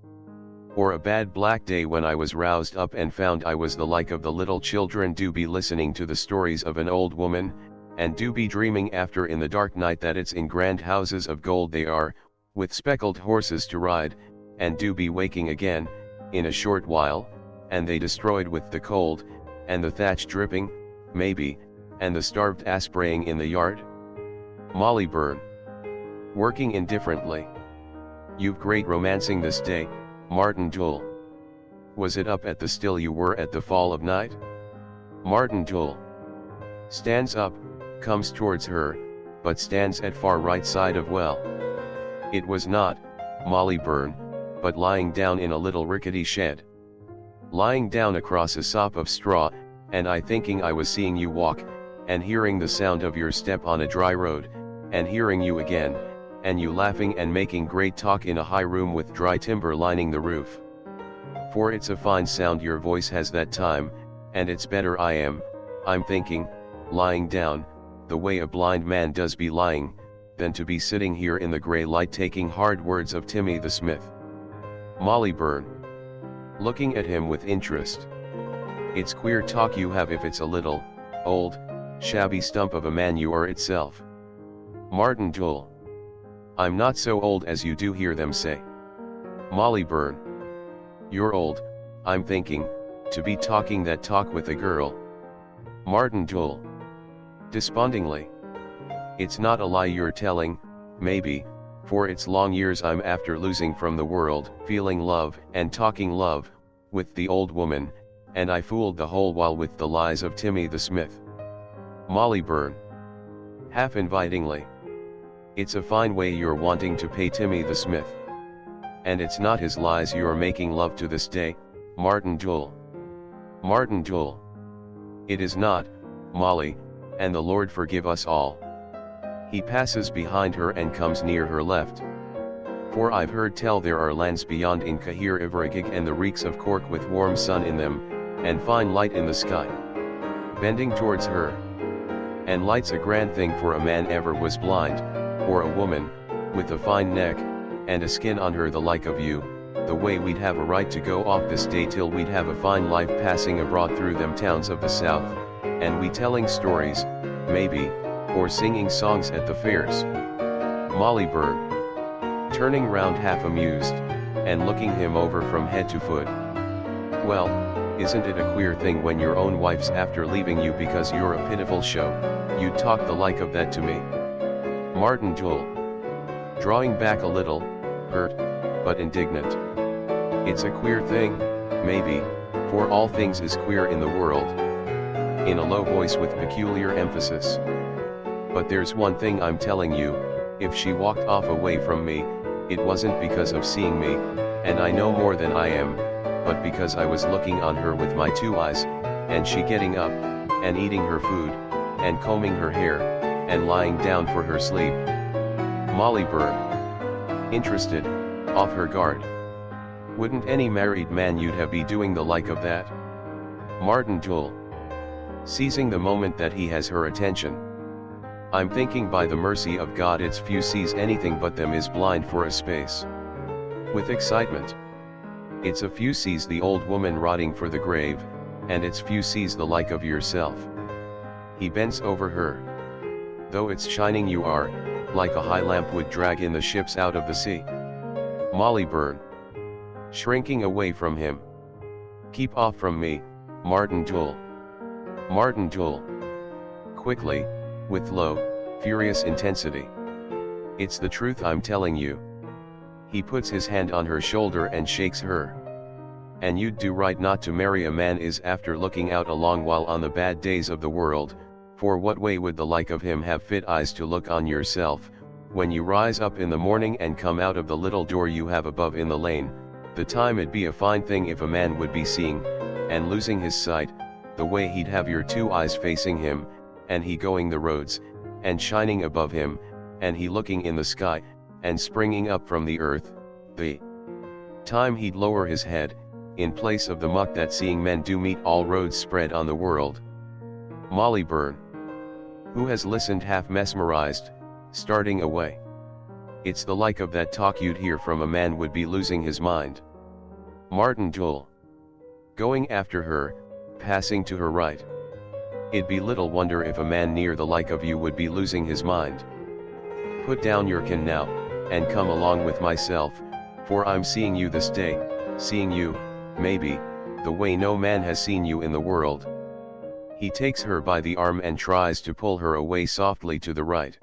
Or a bad black day when I was roused up and found I was the like of the little children do be listening to the stories of an old woman, and do be dreaming after in the dark night that it's in grand houses of gold they are, with speckled horses to ride, and do be waking again, in a short while, and they destroyed with the cold, and the thatch dripping, maybe, and the starved ass braying in the yard? Molly Byrne. Working indifferently. You've great romancing this day, Martin Joel. Was it up at the still you were at the fall of night? Martin Joel. Stands up, comes towards her, but stands at far right side of well. It was not, Molly Byrne, but lying down in a little rickety shed. Lying down across a sop of straw, and I thinking I was seeing you walk, and hearing the sound of your step on a dry road, and hearing you again, and you laughing and making great talk in a high room with dry timber lining the roof. For it's a fine sound your voice has that time, and it's better I'm thinking, lying down, the way a blind man does be lying, than to be sitting here in the grey light taking hard words of Timmy the Smith. Molly Byrne. Looking at him with interest. It's queer talk you have if it's a little, old, shabby stump of a man you are itself. Martin Joel. I'm not so old as you do hear them say. Molly Byrne. You're old, I'm thinking, to be talking that talk with a girl. Martin Joel. Despondingly. It's not a lie you're telling, maybe, for it's long years I'm after losing from the world, feeling love and talking love, with the old woman, and I fooled the whole while with the lies of Timmy the Smith. Molly Byrne. Half invitingly. It's a fine way you're wanting to pay Timmy the Smith. And it's not his lies you're making love to this day, Martin Joel. Martin Joel. It is not, Molly, and the Lord forgive us all. He passes behind her and comes near her left. For I've heard tell there are lands beyond in Cahir Iveragig and the reeks of Cork with warm sun in them, and fine light in the sky. Bending towards her. And light's a grand thing for a man ever was blind, or a woman, with a fine neck, and a skin on her the like of you, the way we'd have a right to go off this day till we'd have a fine life passing abroad through them towns of the south, and we telling stories, maybe, or singing songs at the fairs. Molly Byrne. Turning round half amused, and looking him over from head to foot. Well, isn't it a queer thing when your own wife's after leaving you because you're a pitiful show, you'd talk the like of that to me? Martin Joel. Drawing back a little, hurt, but indignant. It's a queer thing, maybe, for all things is queer in the world. In a low voice with peculiar emphasis. But there's one thing I'm telling you, if she walked off away from me, it wasn't because of seeing me, and I know more than I am, but because I was looking on her with my two eyes, and she getting up, and eating her food, and combing her hair, and lying down for her sleep. Molly Byrne. Interested, off her guard. Wouldn't any married man you'd have be doing the like of that? Martin Joel. Seizing the moment that he has her attention. I'm thinking by the mercy of God it's few sees anything but them is blind for a space. With excitement. It's a few sees the old woman rotting for the grave, and it's few sees the like of yourself. He bends over her. Though it's shining you are, like a high lamp would drag in the ships out of the sea. Molly Byrne. Shrinking away from him. Keep off from me, Martin Joel. Martin Joel. Quickly, with low, furious intensity. It's the truth I'm telling you. He puts his hand on her shoulder and shakes her. And you'd do right not to marry a man is after looking out a long while on the bad days of the world, for what way would the like of him have fit eyes to look on yourself, when you rise up in the morning and come out of the little door you have above in the lane, the time it'd be a fine thing if a man would be seeing, and losing his sight, the way he'd have your two eyes facing him, and he going the roads, and shining above him, and he looking in the sky, and springing up from the earth, the time he'd lower his head, in place of the muck that seeing men do meet all roads spread on the world. Molly Byrne, who has listened half mesmerized, starting away. It's the like of that talk you'd hear from a man would be losing his mind. Martin Jewell, going after her, passing to her right. It'd be little wonder if a man near the like of you would be losing his mind. Put down your kin now, and come along with myself, for I'm seeing you this day, seeing you, maybe, the way no man has seen you in the world. He takes her by the arm and tries to pull her away softly to the right.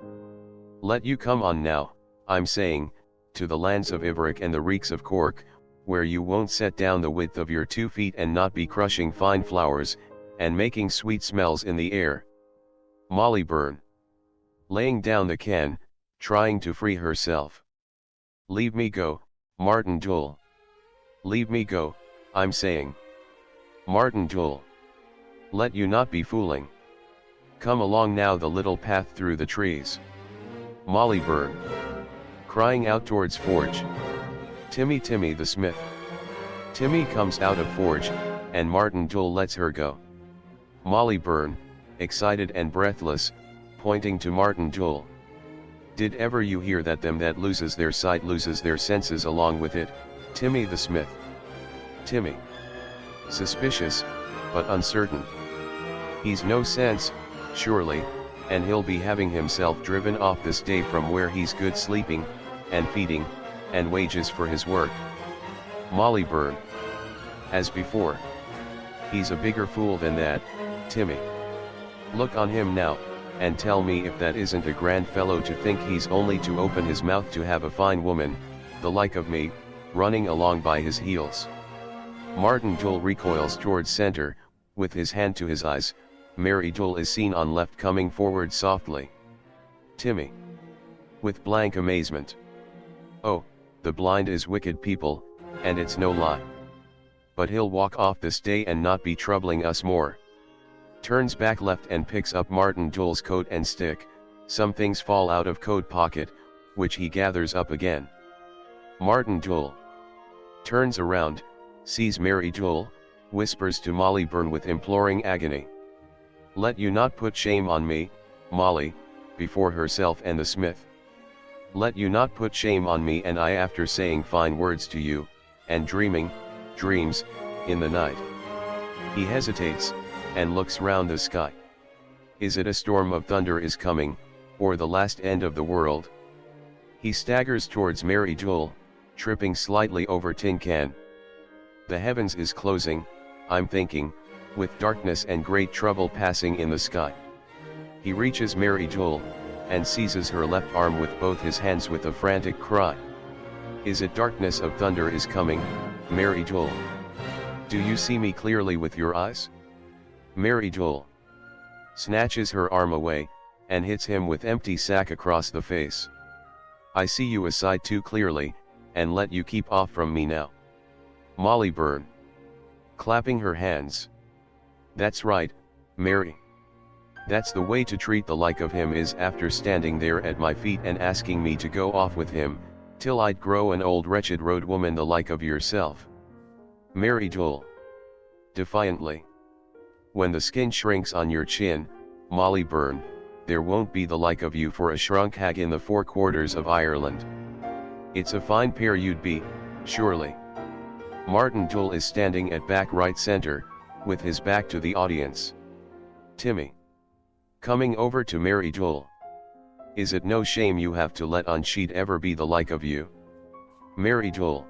Let you come on now, I'm saying, to the lands of Ivorick and the reeks of Cork, where you won't set down the width of your 2 feet and not be crushing fine flowers, and making sweet smells in the air. Molly Byrne, laying down the can, trying to free herself. Leave me go, Martin Jewell. Leave me go, I'm saying. Martin Jewell, let you not be fooling. Come along now the little path through the trees. Molly Byrne, crying out towards Forge. Timmy Timmy the smith. Timmy comes out of Forge, and Martin Jewell lets her go. Molly Byrne, excited and breathless, pointing to Martin Jewell. Did ever you hear that them that loses their sight loses their senses along with it, Timmy the smith? Timmy. Suspicious, but uncertain. He's no sense, surely, and he'll be having himself driven off this day from where he's good sleeping, and feeding, and wages for his work. Molly Byrne. As before. He's a bigger fool than that, Timmy. Look on him now, and tell me if that isn't a grand fellow to think he's only to open his mouth to have a fine woman, the like of me, running along by his heels. Martin Jewell recoils towards center, with his hand to his eyes. Mary Jewell is seen on left coming forward softly. Timmy. With blank amazement. Oh, the blind is wicked people, and it's no lie. But he'll walk off this day and not be troubling us more. Turns back left and picks up Martin Jewell's coat and stick. Some things fall out of coat pocket, which he gathers up again. Martin Jewell turns around, sees Mary Jewell, whispers to Molly Byrne with imploring agony. Let you not put shame on me, Molly, before herself and the smith. Let you not put shame on me and I after saying fine words to you, and dreaming, dreams, in the night. He hesitates, and looks round the sky. Is it a storm of thunder is coming, or the last end of the world? He staggers towards Mary Jewell, tripping slightly over tin can. The heavens is closing, I'm thinking, with darkness and great trouble passing in the sky. He reaches Mary Jewell, and seizes her left arm with both his hands with a frantic cry. Is it darkness of thunder is coming, Mary Jewell? Do you see me clearly with your eyes? Mary Jewell snatches her arm away, and hits him with empty sack across the face. I see you a sight too clearly, and let you keep off from me now. Molly Byrne, clapping her hands. That's right, Mary. That's the way to treat the like of him is after standing there at my feet and asking me to go off with him, till I'd grow an old wretched road woman the like of yourself. Mary Jewell, defiantly. When the skin shrinks on your chin, Molly Byrne, there won't be the like of you for a shrunk hag in the 4 quarters of Ireland. It's a fine pair you'd be, surely. Martin Jewell is standing at back right center, with his back to the audience. Timmy, coming over to Mary Jewell. Is it no shame you have to let on she'd ever be the like of you? Mary Jewell,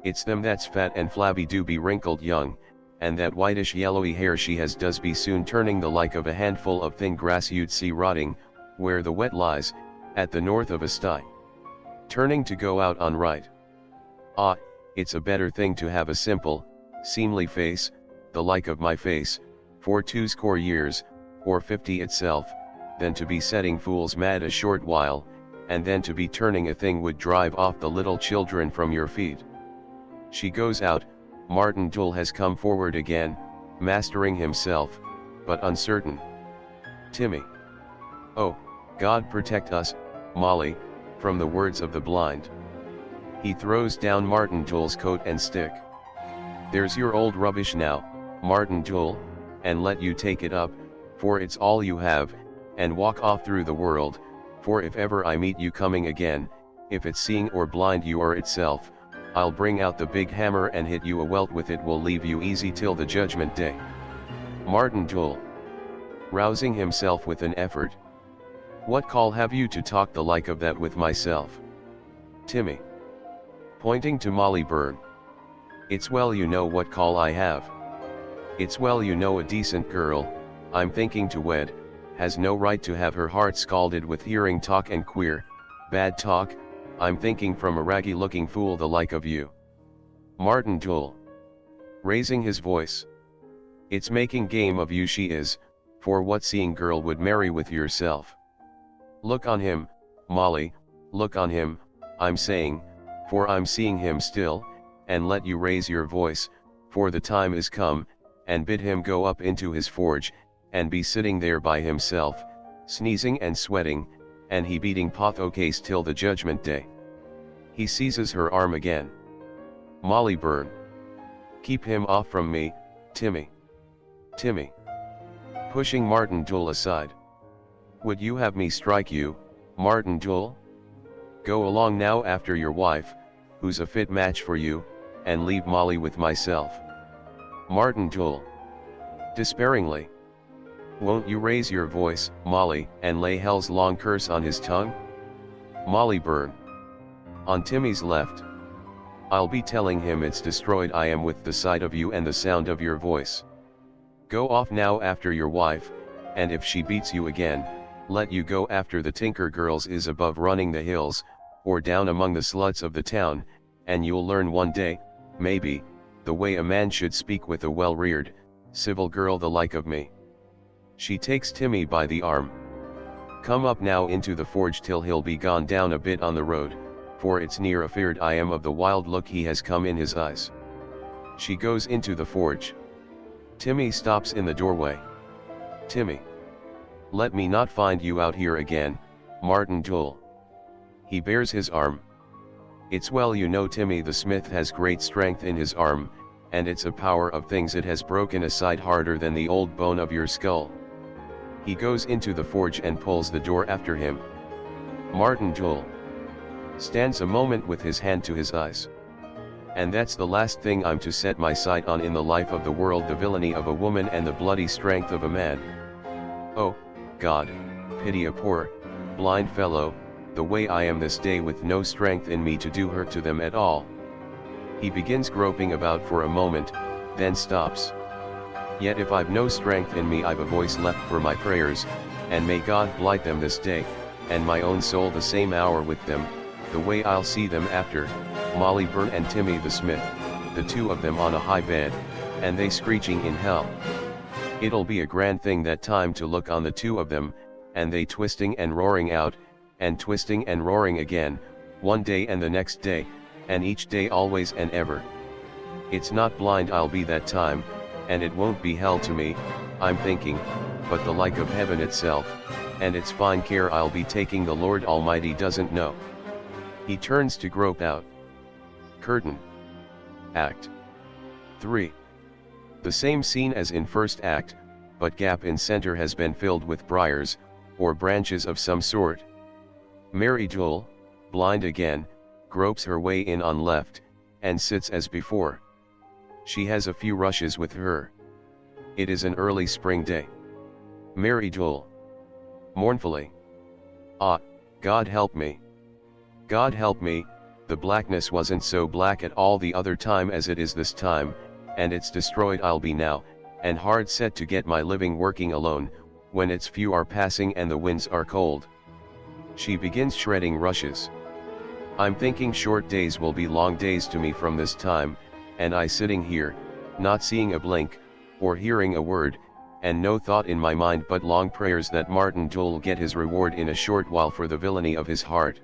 it's them that's fat and flabby do be wrinkled young, and that whitish yellowy hair she has does be soon turning the like of a handful of thin grass you'd see rotting, where the wet lies, at the north of a sty. Turning to go out on right. Ah, it's a better thing to have a simple, seemly face, the like of my face, for 20 years, or 50 itself, than to be setting fools mad a short while, and then to be turning a thing would drive off the little children from your feet. She goes out. Martin Jewell has come forward again, mastering himself, but uncertain. Timmy. Oh, God protect us, Molly, from the words of the blind. He throws down Martin Joel's coat and stick. There's your old rubbish now, Martin Joel, and let you take it up, for it's all you have, and walk off through the world, for if ever I meet you coming again, if it's seeing or blind you or itself, I'll bring out the big hammer and hit you a welt with it, will leave you easy till the judgment day. Martin Joel, rousing himself with an effort. What call have you to talk the like of that with myself? Timmy, pointing to Molly Byrne. It's well you know what call I have. It's well you know a decent girl, I'm thinking to wed, has no right to have her heart scalded with hearing talk and queer, bad talk, I'm thinking from a raggy looking fool the like of you. Martin Joel, raising his voice. It's making game of you she is, for what seeing girl would marry with yourself? Look on him, Molly, look on him, I'm saying, for I'm seeing him still, and let you raise your voice, for the time is come, and bid him go up into his forge, and be sitting there by himself, sneezing and sweating, and he beating Pothocase till the judgment day. He seizes her arm again. Molly Byrne, keep him off from me, Timmy. Timmy, pushing Martin Joel aside. Would you have me strike you, Martin Joel? Go along now after your wife, who's a fit match for you, and leave Molly with myself. Martin Joel, despairingly. Won't you raise your voice, Molly, and lay hell's long curse on his tongue? Molly Byrne, on Timmy's left. I'll be telling him it's destroyed I am with the sight of you and the sound of your voice. Go off now after your wife, and if she beats you again, let you go after the tinker girls is above running the hills, or down among the sluts of the town, and you'll learn one day, maybe, the way a man should speak with a well-reared, civil girl the like of me. She takes Timmy by the arm. Come up now into the forge till he'll be gone down a bit on the road, for it's near afeard I am of the wild look he has come in his eyes. She goes into the forge. Timmy stops in the doorway. Timmy, let me not find you out here again, Martin Joel. He bares his arm. It's well you know Timmy the smith has great strength in his arm, and it's a power of things it has broken aside harder than the old bone of your skull. He goes into the forge and pulls the door after him. Martin Joel stands a moment with his hand to his eyes. And that's the last thing I'm to set my sight on in the life of the world, the villainy of a woman and the bloody strength of a man. Oh, God, pity a poor, blind fellow, the way I am this day with no strength in me to do hurt to them at all. He begins groping about for a moment, then stops. Yet if I've no strength in me I've a voice left for my prayers, and may God blight them this day, and my own soul the same hour with them, the way I'll see them after, Molly Byrne and Timmy the smith, the two of them on a high bed, and they screeching in hell. It'll be a grand thing that time to look on the two of them, and they twisting and roaring out, and twisting and roaring again, one day and the next day, and each day always and ever. It's not blind I'll be that time, and it won't be hell to me, I'm thinking, but the like of heaven itself, and its fine care I'll be taking the Lord Almighty doesn't know. He turns to grope out. Curtain. Act 3. The same scene as in first act, but gap in center has been filled with briars, or branches of some sort. Mary Joel, blind again, gropes her way in on left, and sits as before. She has a few rushes with her. It is an early spring day. Mary Joel, mournfully. Ah, God help me. God help me, the blackness wasn't so black at all the other time as it is this time, and it's destroyed I'll be now, and hard set to get my living working alone, when its few are passing and the winds are cold. She begins shredding rushes. I'm thinking short days will be long days to me from this time, and I sitting here, not seeing a blink, or hearing a word, and no thought in my mind but long prayers that Martin Joel'll get his reward in a short while for the villainy of his heart.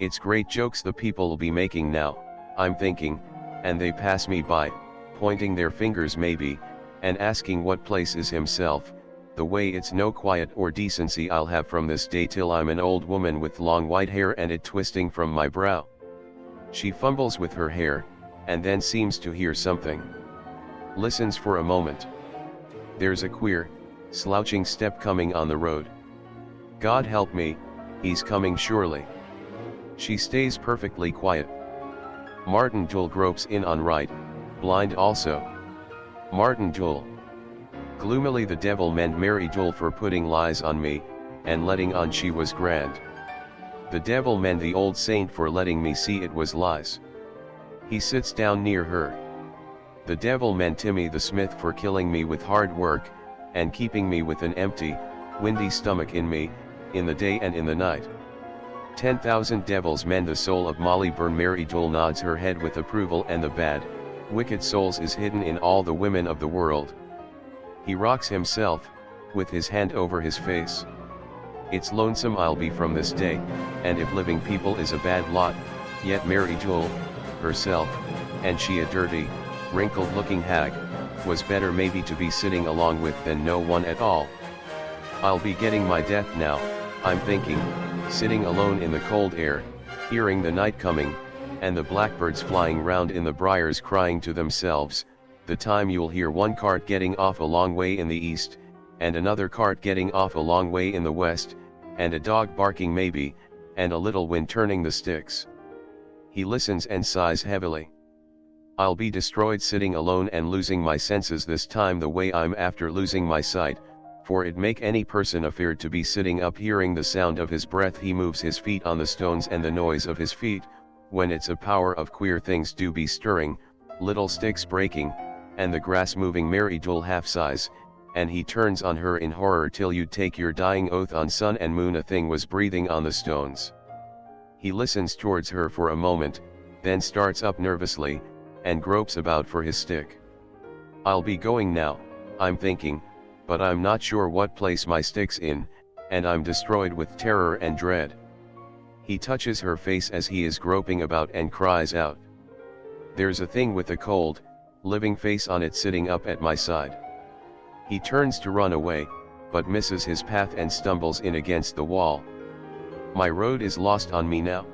It's great jokes the people'll be making now, I'm thinking, and they pass me by, pointing their fingers maybe, and asking what place is himself, the way it's no quiet or decency I'll have from this day till I'm an old woman with long white hair and it twisting from my brow. She fumbles with her hair, and then seems to hear something. Listens for a moment. There's a queer, slouching step coming on the road. God help me, he's coming surely. She stays perfectly quiet. Martin Jewel gropes in on right, blind also. Martin Jewel. Gloomily the devil mend Mary Jewel for putting lies on me, and letting on she was grand. The devil mend the old saint for letting me see it was lies. He sits down near her. The devil mend Timmy the smith for killing me with hard work, and keeping me with an empty, windy stomach in me, in the day and in the night. 10,000 devils mend the soul of Molly Byrne. Mary Jewel nods her head with approval, and the bad, wicked souls is hidden in all the women of the world. He rocks himself, with his hand over his face. It's lonesome I'll be from this day, and if living people is a bad lot, yet Mary Jewel, herself, and she a dirty, wrinkled-looking hag, was better maybe to be sitting along with than no one at all. I'll be getting my death now, I'm thinking, sitting alone in the cold air, hearing the night coming, and the blackbirds flying round in the briars crying to themselves, the time you'll hear one cart getting off a long way in the east, and another cart getting off a long way in the west, and a dog barking maybe, and a little wind turning the sticks. He listens and sighs heavily. I'll be destroyed sitting alone and losing my senses this time the way I'm after losing my sight, for it make any person afeard to be sitting up hearing the sound of his breath. He moves his feet on the stones and the noise of his feet, when it's a power of queer things do be stirring, little sticks breaking, and the grass moving. Mary Jewel half sighs, and he turns on her in horror. Till you'd take your dying oath on sun and moon a thing was breathing on the stones. He listens towards her for a moment, then starts up nervously, and gropes about for his stick. I'll be going now, I'm thinking, but I'm not sure what place my stick's in, and I'm destroyed with terror and dread. He touches her face as he is groping about and cries out. There's a thing with a cold, living face on it sitting up at my side. He turns to run away, but misses his path and stumbles in against the wall. My road is lost on me now.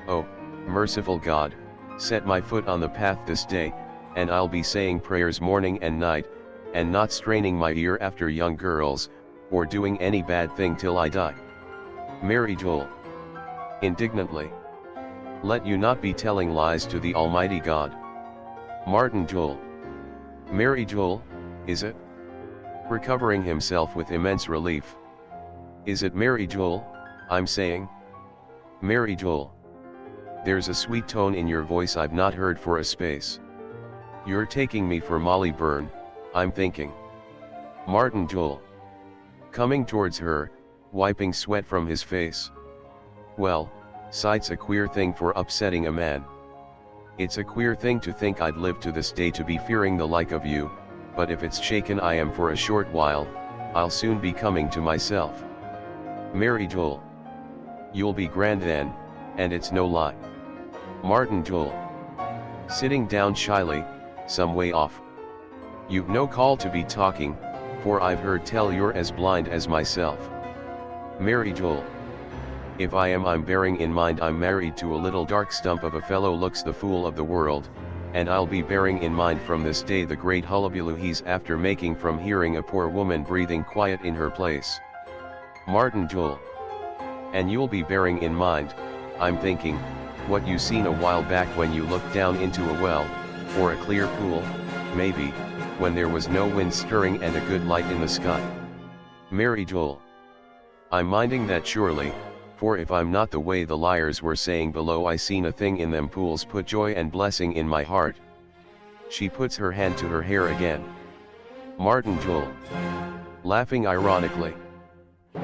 Oh, merciful God, set my foot on the path this day, and I'll be saying prayers morning and night, and not straining my ear after young girls, or doing any bad thing till I die. Mary Jewel. Indignantly. Let you not be telling lies to the Almighty God. Martin Jewel. Mary Jewel, is it? Recovering himself with immense relief. Is it Mary Jewel, I'm saying? Mary Jewel. There's a sweet tone in your voice I've not heard for a space. You're taking me for Molly Byrne, I'm thinking. Martin Jewel. Coming towards her, wiping sweat from his face. Well, sight's a queer thing for upsetting a man. It's a queer thing to think I'd live to this day to be fearing the like of you, but if it's shaken I am for a short while, I'll soon be coming to myself. Mary Jewel. You'll be grand then, and it's no lie. Martin Jewel. Sitting down shyly, some way off. You've no call to be talking, for I've heard tell you're as blind as myself. Mary Jewel. If I am, I'm bearing in mind I'm married to a little dark stump of a fellow looks the fool of the world, and I'll be bearing in mind from this day the great hullabaloo he's after making from hearing a poor woman breathing quiet in her place. Martin Jewel. And you'll be bearing in mind, I'm thinking, what you seen a while back when you looked down into a well, or a clear pool, maybe, when there was no wind stirring and a good light in the sky. Mary Jewel. I'm minding that surely, for if I'm not the way the liars were saying below, I seen a thing in them pools put joy and blessing in my heart. She puts her hand to her hair again. Martin Jewel. Laughing ironically.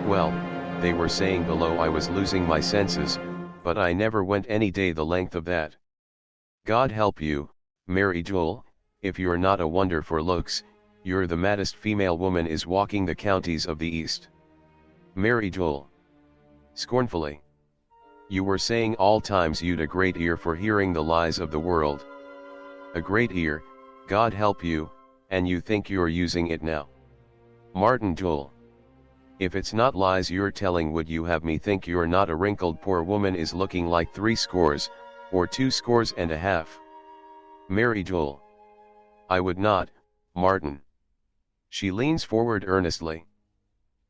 Well, they were saying below I was losing my senses, but I never went any day the length of that. God help you, Mary Jewel, if you're not a wonder for looks, you're the maddest female woman is walking the counties of the East. Mary Jewel. Scornfully. You were saying all times you'd a great ear for hearing the lies of the world. A great ear, God help you, and you think you're using it now. Martin Jewel. If it's not lies you're telling, would you have me think you're not a wrinkled poor woman is looking like 70, or 2 scores and a half. Mary Joel. I would not, Martin. She leans forward earnestly.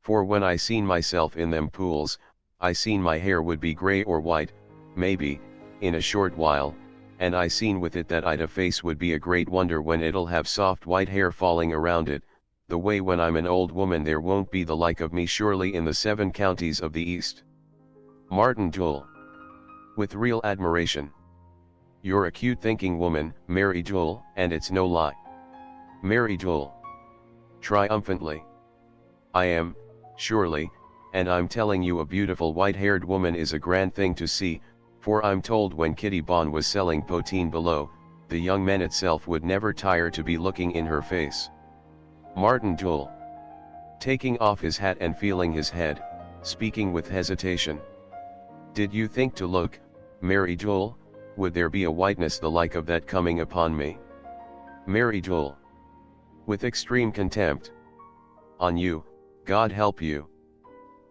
For when I seen myself in them pools, I seen my hair would be grey or white, maybe, in a short while, and I seen with it that I'd a face would be a great wonder when it'll have soft white hair falling around it, the way when I'm an old woman there won't be the like of me surely in the 7 counties of the East. Martin Joel. With real admiration. You're a cute thinking woman, Mary Joel, and it's no lie. Mary Joel. Triumphantly. I am, surely, and I'm telling you a beautiful white-haired woman is a grand thing to see, for I'm told when Kitty Bond was selling poteen below, the young men itself would never tire to be looking in her face. Martin Joel. Taking off his hat and feeling his head, speaking with hesitation. Did you think to look, Mary Joel, would there be a whiteness the like of that coming upon me? Mary Joel. With extreme contempt. On you, God help you.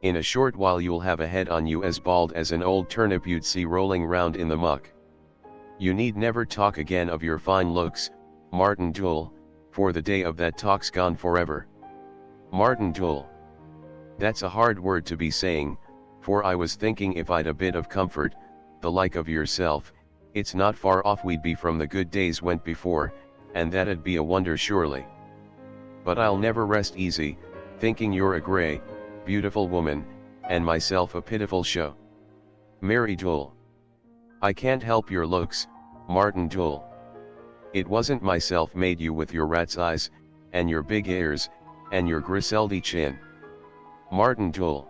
In a short while you'll have a head on you as bald as an old turnip you'd see rolling round in the muck. You need never talk again of your fine looks, Martin Joel, for the day of that talk's gone forever. Martin Joel. That's a hard word to be saying, for I was thinking if I'd a bit of comfort, the like of yourself, it's not far off we'd be from the good days went before, and that'd be a wonder surely. But I'll never rest easy, thinking you're a grey, beautiful woman, and myself a pitiful show. Mary Joel. I can't help your looks, Martin Joel. It wasn't myself made you with your rat's eyes, and your big ears, and your griseldy chin. Martin Joel.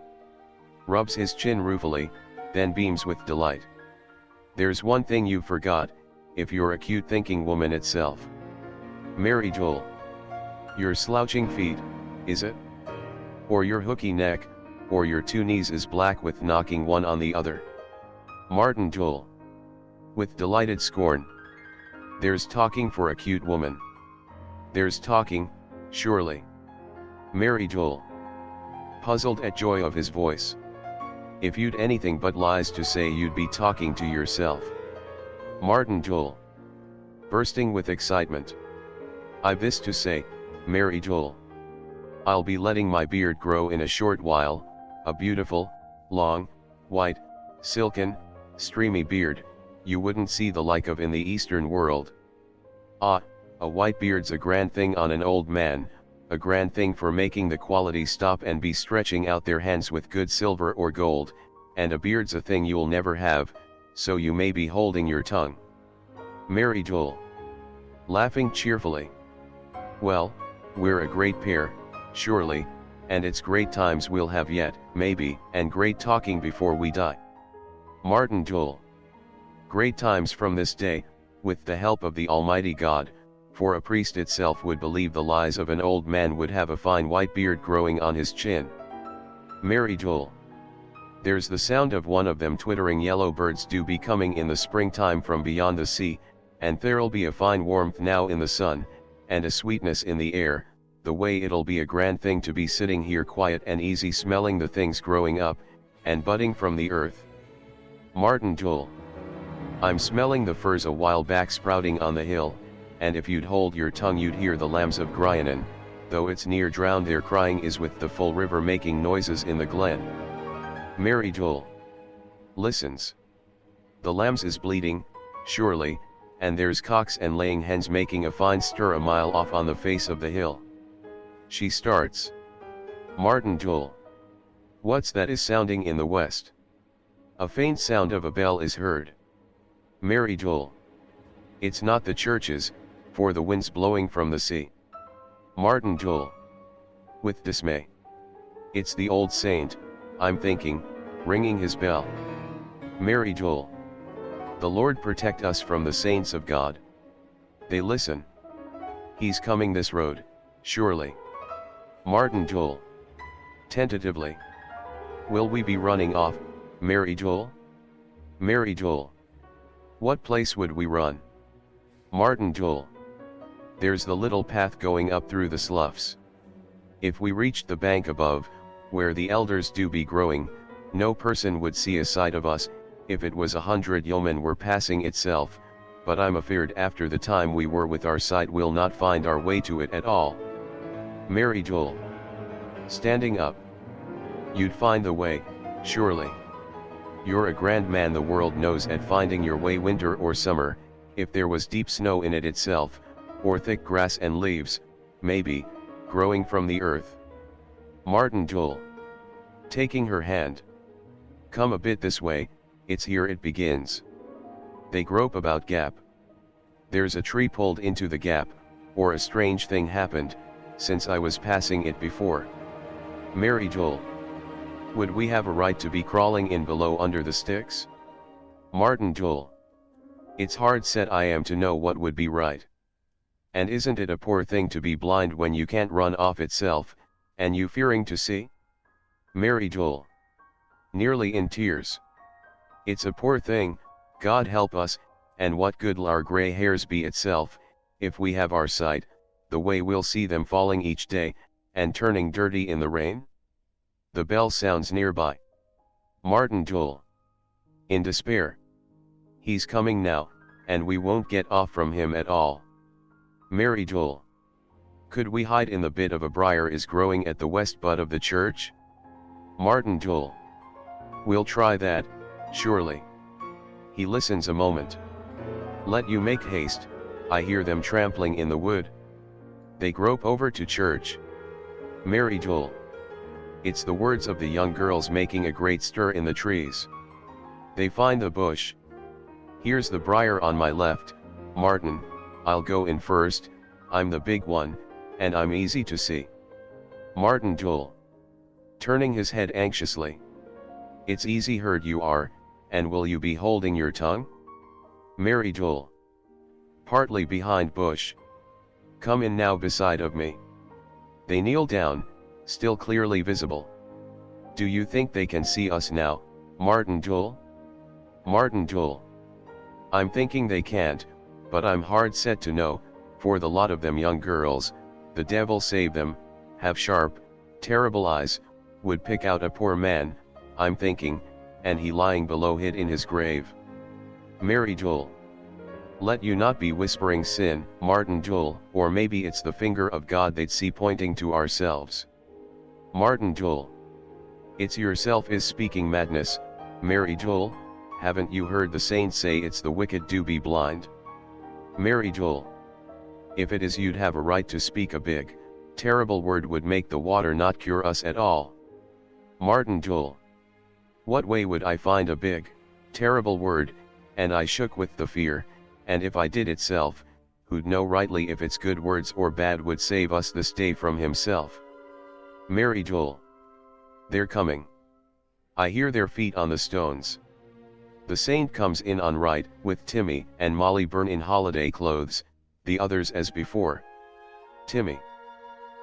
Rubs his chin ruefully, then beams with delight. There's one thing you forgot, if you're a cute thinking woman itself. Mary Joel. Your slouching feet, is it? Or your hooky neck, or your 2 knees is black with knocking one on the other. Martin Joel. With delighted scorn. There's talking for a cute woman. There's talking, surely. Mary Joel. Puzzled at joy of his voice. If you'd anything but lies to say you'd be talking to yourself. Martin Joel. Bursting with excitement. I've this to say, Mary Joel. I'll be letting my beard grow in a short while, a beautiful, long, white, silken, streamy beard, you wouldn't see the like of in the Eastern world. Ah, a white beard's a grand thing on an old man, a grand thing for making the quality stop and be stretching out their hands with good silver or gold, and a beard's a thing you'll never have, so you may be holding your tongue. Mary Joel. Laughing cheerfully. Well, we're a great pair, surely, and it's great times we'll have yet, maybe, and great talking before we die. Martin Joel. Great times from this day, with the help of the Almighty God, for a priest itself would believe the lies of an old man would have a fine white beard growing on his chin. Mary Joel. There's the sound of one of them twittering yellow birds do be coming in the springtime from beyond the sea, and there'll be a fine warmth now in the sun, and a sweetness in the air, the way it'll be a grand thing to be sitting here quiet and easy smelling the things growing up, and budding from the earth. Martin Joel. I'm smelling the furze a while back sprouting on the hill, and if you'd hold your tongue you'd hear the lambs of Gryanan, though it's near drowned their crying is with the full river making noises in the glen. Mary Joel. Listens. The lambs is bleating, surely, and there's cocks and laying hens making a fine stir a mile off on the face of the hill. She starts. Martin Joel. What's that is sounding in the west? A faint sound of a bell is heard. Mary Joel. It's not the churches, for the wind's blowing from the sea. Martin Joel. With dismay. It's the old saint, I'm thinking, ringing his bell. Mary Joel. The Lord protect us from the saints of God. They listen. He's coming this road, surely. Martin Joel. Tentatively. Will we be running off, Mary Joel? Mary Joel. What place would we run? Martin Joel. There's the little path going up through the sloughs. If we reached the bank above, where the elders do be growing, no person would see a sight of us, if it was 100 yeomen were passing itself, but I'm afeard after the time we were with our sight we'll not find our way to it at all. Mary Jewel. Standing up. You'd find the way, surely. You're a grand man, the world knows at finding your way winter or summer, if there was deep snow in it itself, or thick grass and leaves, maybe, growing from the earth. Martin Jewel. Taking her hand. Come a bit this way, it's here it begins. They grope about gap. There's a tree pulled into the gap, or a strange thing happened, since I was passing it before. Mary Jewel. Would we have a right to be crawling in below under the sticks? Martin Jewel. It's hard set I am to know what would be right. And isn't it a poor thing to be blind when you can't run off itself, and you fearing to see? Mary Jewel. Nearly in tears. It's a poor thing, God help us, and what good'll our grey hairs be itself, if we have our sight, the way we'll see them falling each day, and turning dirty in the rain? The bell sounds nearby. Martin Jewel. In despair. He's coming now, and we won't get off from him at all. Mary Jewel. Could we hide in the bit of a briar is growing at the west butt of the church? Martin Jewel. We'll try that, surely. He listens a moment. Let you make haste, I hear them trampling in the wood. They grope over to church. Mary Jewel. It's the words of the young girls making a great stir in the trees. They find the bush. Here's the briar on my left, Martin, I'll go in first, I'm the big one, and I'm easy to see. Martin Jewel. Turning his head anxiously. It's easy heard you are, and will you be holding your tongue? Mary Jewel. Partly behind bush. Come in now beside of me. They kneel down, still clearly visible. Do you think they can see us now, Martin Jewel? Martin Jewel. I'm thinking they can't, but I'm hard set to know, for the lot of them young girls, the devil save them, have sharp, terrible eyes, would pick out a poor man, I'm thinking, and he lying below hid in his grave. Mary Jewel. Let you not be whispering sin, Martin Jewel, or maybe it's the finger of God they'd see pointing to ourselves. Martin Jewel. It's yourself is speaking madness, Mary Jewel, haven't you heard the saints say it's the wicked do be blind? Mary Jewel. If it is you'd have a right to speak a big, terrible word would make the water not cure us at all. Martin Jewel. What way would I find a big, terrible word, and I shook with the fear, and if I did itself, who'd know rightly if it's good words or bad would save us this day from himself? Mary Jewel. They're coming. I hear their feet on the stones. The saint comes in on right, with Timmy and Molly Byrne in holiday clothes, the others as before. Timmy.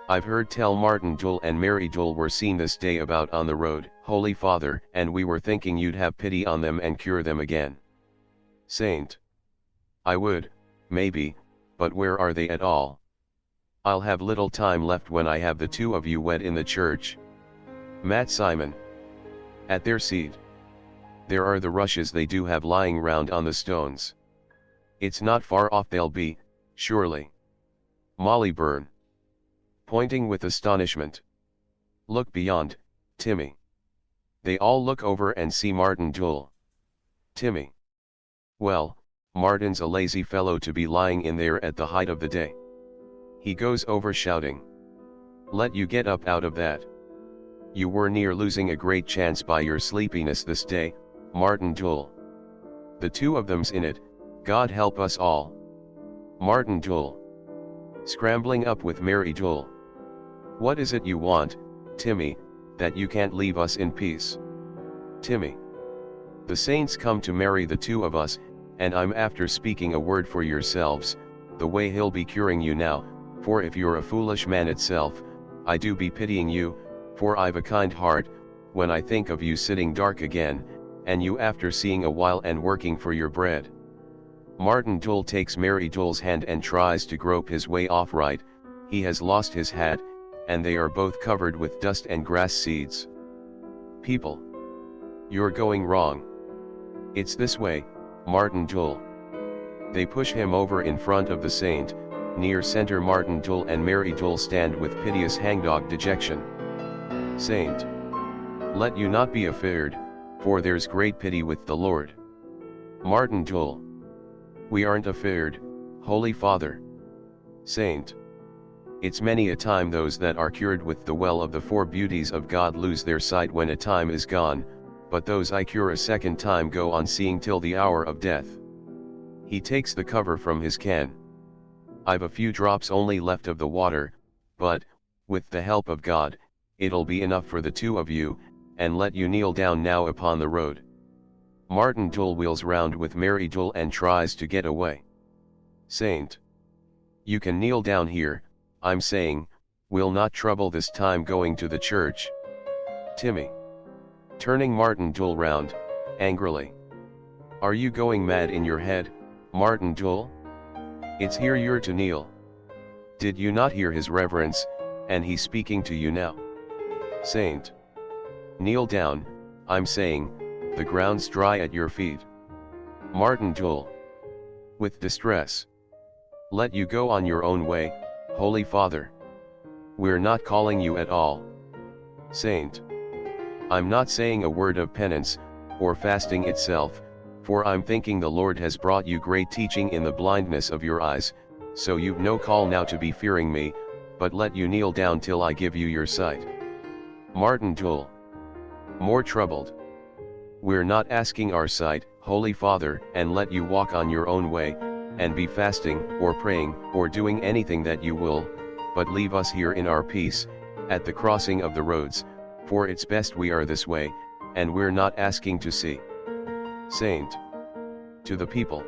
I've heard tell Martin Jewel and Mary Jewel were seen this day about on the road, Holy Father, and we were thinking you'd have pity on them and cure them again. Saint. I would, maybe, but where are they at all? I'll have little time left when I have the two of you wed in the church. Matt Simon. At their seat. There are the rushes they do have lying round on the stones. It's not far off they'll be, surely. Molly Byrne. Pointing with astonishment. Look beyond, Timmy. They all look over and see Martin Jewel. Timmy. Well, Martin's a lazy fellow to be lying in there at the height of the day. He goes over shouting. Let you get up out of that. You were near losing a great chance by your sleepiness this day, Martin Jewel. The two of them's in it, God help us all. Martin Jewel. Scrambling up with Mary Jewel. What is it you want, Timmy, that you can't leave us in peace? Timmy. The saints come to marry the two of us, and I'm after speaking a word for yourselves, the way he'll be curing you now, for if you're a foolish man itself, I do be pitying you, for I've a kind heart, when I think of you sitting dark again, and you after seeing a while and working for your bread. Martin Jewel takes Mary Jewel's hand and tries to grope his way off right, he has lost his hat, and they are both covered with dust and grass seeds. People. You're going wrong. It's this way, Martin Jewel. They push him over in front of the saint, near center Martin Jewel and Mary Jewel stand with piteous hangdog dejection. Saint, let you not be afeard, for there's great pity with the Lord. Martin Jewel, we aren't afeard, Holy Father. Saint, it's many a time those that are cured with the well of the four beauties of God lose their sight when a time is gone, but those I cure a second time go on seeing till the hour of death. He takes the cover from his can. I've a few drops only left of the water, but, with the help of God, it'll be enough for the two of you, and let you kneel down now upon the road. Martin Jewel wheels round with Mary Jewel and tries to get away. Saint, you can kneel down here, I'm saying, we'll not trouble this time going to the church. Timmy, turning Martin Jewel round, angrily. Are you going mad in your head, Martin Jewel? It's here you're to kneel. Did you not hear his reverence, and he's speaking to you now? Saint, kneel down, I'm saying, the ground's dry at your feet. Martin Jewel, with distress. Let you go on your own way, Holy Father. We're not calling you at all. Saint, I'm not saying a word of penance, or fasting itself, for I'm thinking the Lord has brought you great teaching in the blindness of your eyes, so you've no call now to be fearing me, but let you kneel down till I give you your sight. Martin Jewel, more troubled. We're not asking our sight, Holy Father, and let you walk on your own way, and be fasting, or praying, or doing anything that you will, but leave us here in our peace, at the crossing of the roads, for it's best we are this way, and we're not asking to see. Saint, to the people,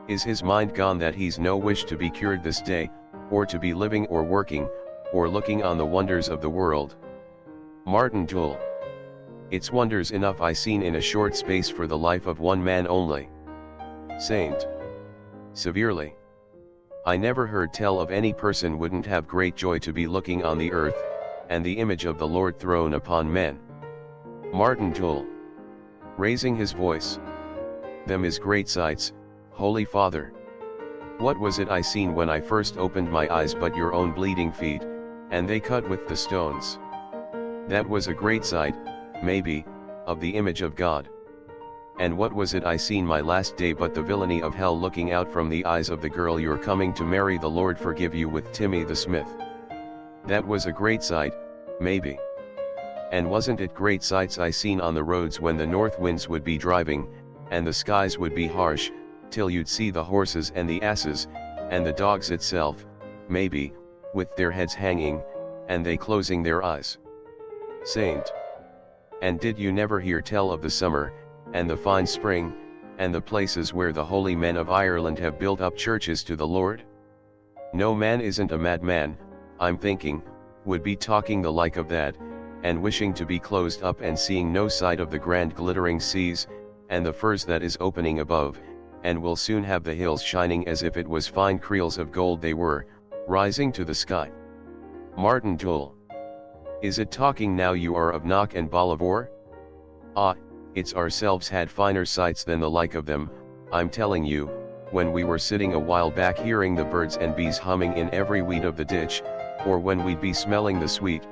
is his mind gone that he's no wish to be cured this day, or to be living or working, or looking on the wonders of the world? Martin Jewel, it's wonders enough I seen in a short space for the life of one man only. Saint, severely, I never heard tell of any person wouldn't have great joy to be looking on the earth, and the image of the Lord thrown upon men. Martin Jewel, raising his voice, them is great sights, Holy Father. What was it I seen when I first opened my eyes but your own bleeding feet, and they cut with the stones? That was a great sight, maybe, of the image of God. And what was it I seen my last day but the villainy of hell looking out from the eyes of the girl you're coming to marry, the Lord forgive you, with Timmy the smith? That was a great sight, maybe. And wasn't it great sights I seen on the roads when the north winds would be driving, and the skies would be harsh, till you'd see the horses and the asses, and the dogs itself, maybe, with their heads hanging, and they closing their eyes. Saint, and did you never hear tell of the summer, and the fine spring, and the places where the holy men of Ireland have built up churches to the Lord? No man isn't a madman, I'm thinking, would be talking the like of that, and wishing to be closed up and seeing no sight of the grand glittering seas, and the firs that is opening above, and will soon have the hills shining as if it was fine creels of gold they were, rising to the sky. Martin Jewel, is it talking now you are of Knock and Ballivor? Ah, it's ourselves had finer sights than the like of them, I'm telling you, when we were sitting a while back hearing the birds and bees humming in every weed of the ditch, or when we'd be smelling the sweet,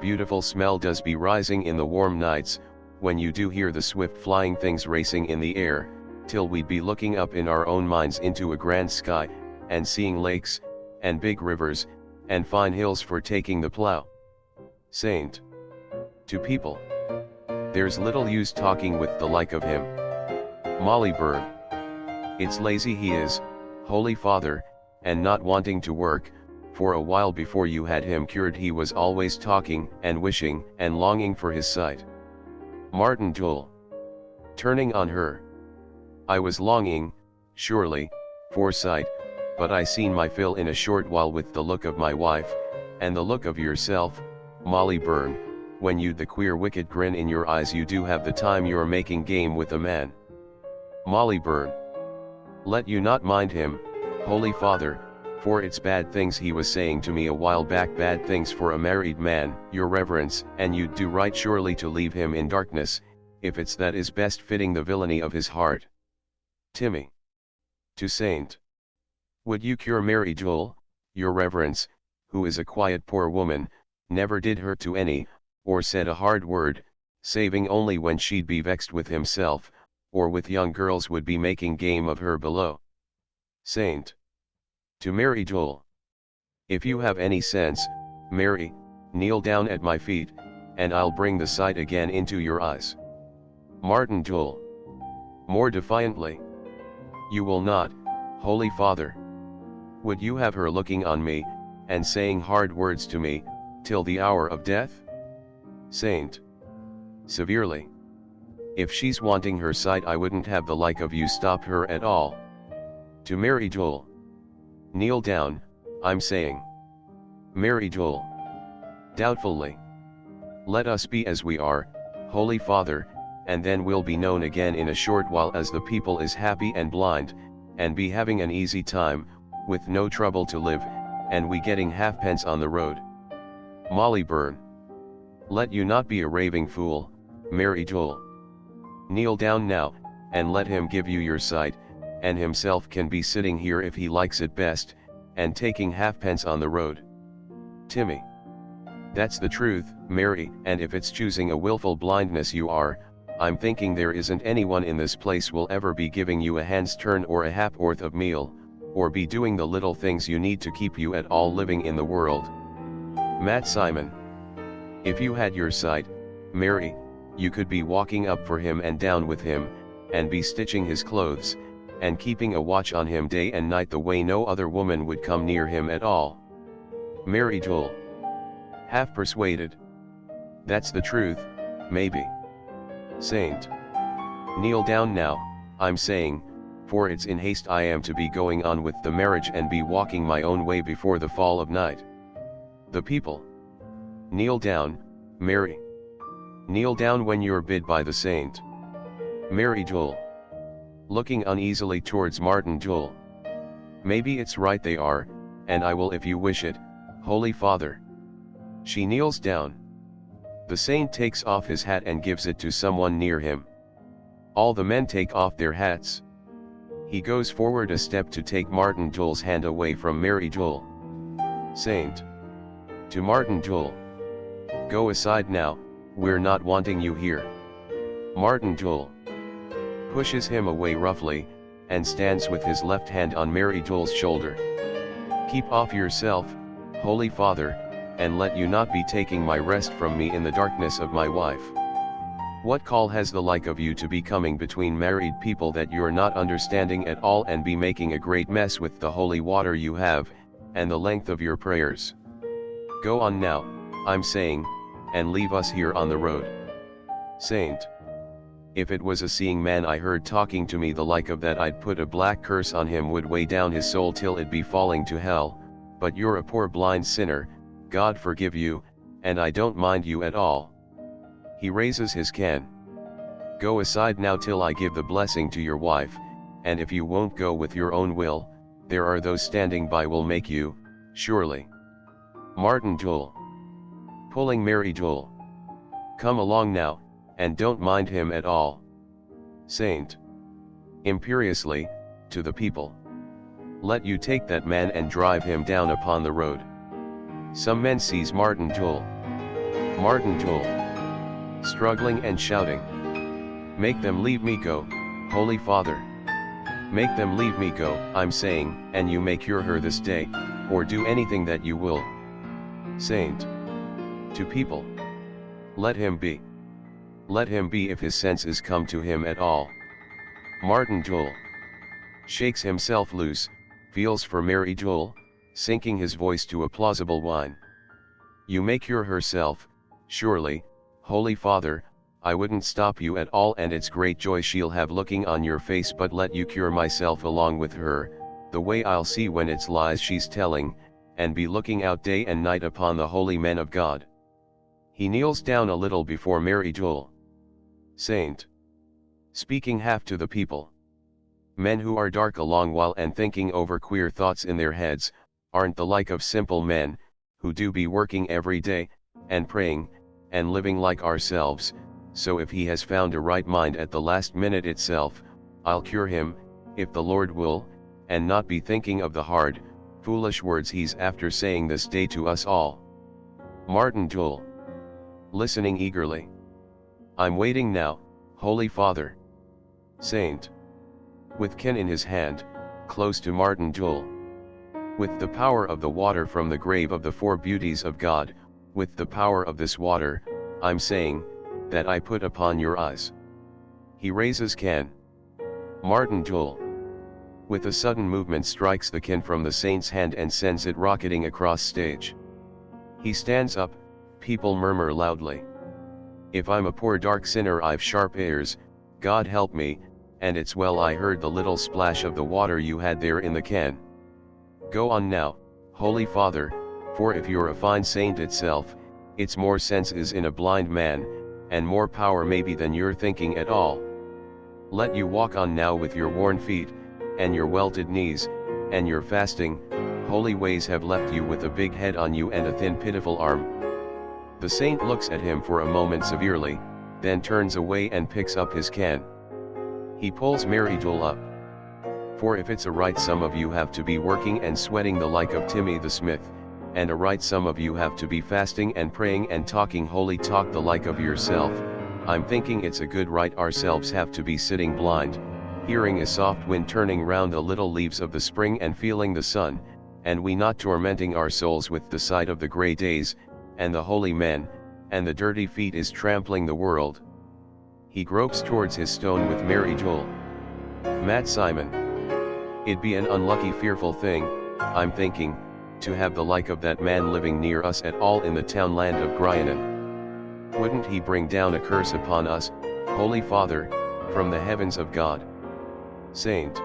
beautiful smell does be rising in the warm nights, when you do hear the swift flying things racing in the air, till we'd be looking up in our own minds into a grand sky, and seeing lakes, and big rivers, and fine hills for taking the plow. Saint, to people, there's little use talking with the like of him. Molly Bird, it's lazy he is, Holy Father, and not wanting to work. For a while before you had him cured he was always talking and wishing and longing for his sight. Martin Jewel, turning on her, I was longing, surely, for sight, but I seen my fill in a short while with the look of my wife, and the look of yourself, Molly Byrne, when you'd the queer wicked grin in your eyes you do have the time you're making game with a man. Molly Byrne, let you not mind him, Holy Father, for it's bad things he was saying to me a while back, bad things for a married man, your reverence, and you'd do right surely to leave him in darkness, if it's that is best fitting the villainy of his heart. Timmy. To Saint. Would you cure Mary Jewel, your reverence, who is a quiet poor woman, never did hurt to any, or said a hard word, saving only when she'd be vexed with himself, or with young girls would be making game of her below. Saint. To Mary Jewel. If you have any sense, Mary, kneel down at my feet, and I'll bring the sight again into your eyes. Martin Jewel. More defiantly. You will not, Holy Father. Would you have her looking on me, and saying hard words to me, till the hour of death? Saint. Severely. If she's wanting her sight, I wouldn't have the like of you stop her at all. To Mary Jewel. Kneel down, I'm saying. Mary Jewel. Doubtfully. Let us be as we are, Holy Father, and then we'll be known again in a short while as the people is happy and blind, and be having an easy time, with no trouble to live, and we getting halfpence on the road. Molly Byrne. Let you not be a raving fool, Mary Jewel. Kneel down now, and let him give you your sight, and himself can be sitting here if he likes it best, and taking halfpence on the road. Timmy. That's the truth, Mary, and if it's choosing a willful blindness you are, I'm thinking there isn't anyone in this place will ever be giving you a hand's turn or a ha'porth of meal, or be doing the little things you need to keep you at all living in the world. Matt Simon. If you had your sight, Mary, you could be walking up for him and down with him, and be stitching his clothes, and keeping a watch on him day and night the way no other woman would come near him at all. Mary Jewel. Half persuaded. That's the truth, maybe. Saint. Kneel down now, I'm saying, for it's in haste I am to be going on with the marriage and be walking my own way before the fall of night. The people. Kneel down, Mary. Kneel down when you're bid by the saint. Mary Jewel. Looking uneasily towards Martin Jewel. Maybe it's right they are, and I will if you wish it, Holy Father. She kneels down. The saint takes off his hat and gives it to someone near him. All the men take off their hats. He goes forward a step to take Martin Jewel's hand away from Mary Jewel. Saint. To Martin Jewel. Go aside now, we're not wanting you here. Martin Jewel. Pushes him away roughly, and stands with his left hand on Mary Jewel's shoulder. Keep off yourself, Holy Father, and let you not be taking my rest from me in the darkness of my wife. What call has the like of you to be coming between married people that you're not understanding at all and be making a great mess with the holy water you have, and the length of your prayers? Go on now, I'm saying, and leave us here on the road. Saint. If it was a seeing man I heard talking to me the like of that, I'd put a black curse on him, would weigh down his soul till it be falling to hell, but you're a poor blind sinner, God forgive you, and I don't mind you at all. He raises his can. Go aside now till I give the blessing to your wife, and if you won't go with your own will, there are those standing by will make you, surely. Martin Jewel. Pulling Mary Jewel. Come along now, and don't mind him at all. Saint. Imperiously, to the people. Let you take that man and drive him down upon the road. Some men seize Martin Jewel. Martin Jewel. Struggling and shouting. Make them leave me go, Holy Father. Make them leave me go, I'm saying, and you may cure her this day, or do anything that you will. Saint. To people. Let him be. Let him be if his senses come to him at all. Martin Jewel. Shakes himself loose, feels for Mary Jewel, sinking his voice to a plausible whine. You may cure herself, surely, Holy Father, I wouldn't stop you at all, and it's great joy she'll have looking on your face, but let you cure myself along with her, the way I'll see when it's lies she's telling, and be looking out day and night upon the holy men of God. He kneels down a little before Mary Jewel. Saint. Speaking half to the people. Men who are dark a long while and thinking over queer thoughts in their heads, aren't the like of simple men, who do be working every day, and praying, and living like ourselves, so if he has found a right mind at the last minute itself, I'll cure him, if the Lord will, and not be thinking of the hard, foolish words he's after saying this day to us all. Martin Joel. Listening eagerly. I'm waiting now, Holy Father. Saint. With kin in his hand, close to Martin Joel. With the power of the water from the grave of the four beauties of God, with the power of this water, I'm saying, that I put upon your eyes. He raises can. Martin Joel. With a sudden movement strikes the kin from the saint's hand and sends it rocketing across stage. He stands up, people murmur loudly. If I'm a poor dark sinner I've sharp ears, God help me, and it's well I heard the little splash of the water you had there in the can. Go on now, Holy Father, for if you're a fine saint itself, it's more sense is in a blind man, and more power maybe than you're thinking at all. Let you walk on now with your worn feet, and your welted knees, and your fasting, holy ways have left you with a big head on you and a thin pitiful arm. The saint looks at him for a moment severely, then turns away and picks up his can. He pulls Mary Joel up. For if it's a right some of you have to be working and sweating the like of Timmy the smith, and a right some of you have to be fasting and praying and talking holy talk the like of yourself, I'm thinking it's a good right ourselves have to be sitting blind, hearing a soft wind turning round the little leaves of the spring and feeling the sun, and we not tormenting our souls with the sight of the grey days, and the holy men, and the dirty feet is trampling the world. He gropes towards his stone with Mary Joel. Matt Simon. It'd be an unlucky fearful thing, I'm thinking, to have the like of that man living near us at all in the townland of Gryanan. Wouldn't he bring down a curse upon us, Holy Father, from the heavens of God? Saint.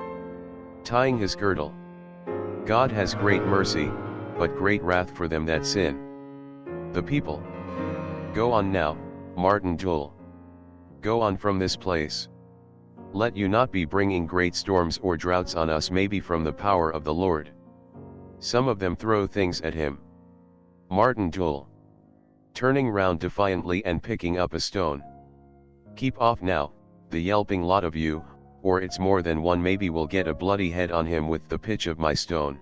Tying his girdle. God has great mercy, but great wrath for them that sin. The people. Go on now, Martin Joel. Go on from this place. Let you not be bringing great storms or droughts on us maybe from the power of the Lord. Some of them throw things at him. Martin Joel. Turning round defiantly and picking up a stone. Keep off now, the yelping lot of you, or it's more than one maybe will get a bloody head on him with the pitch of my stone.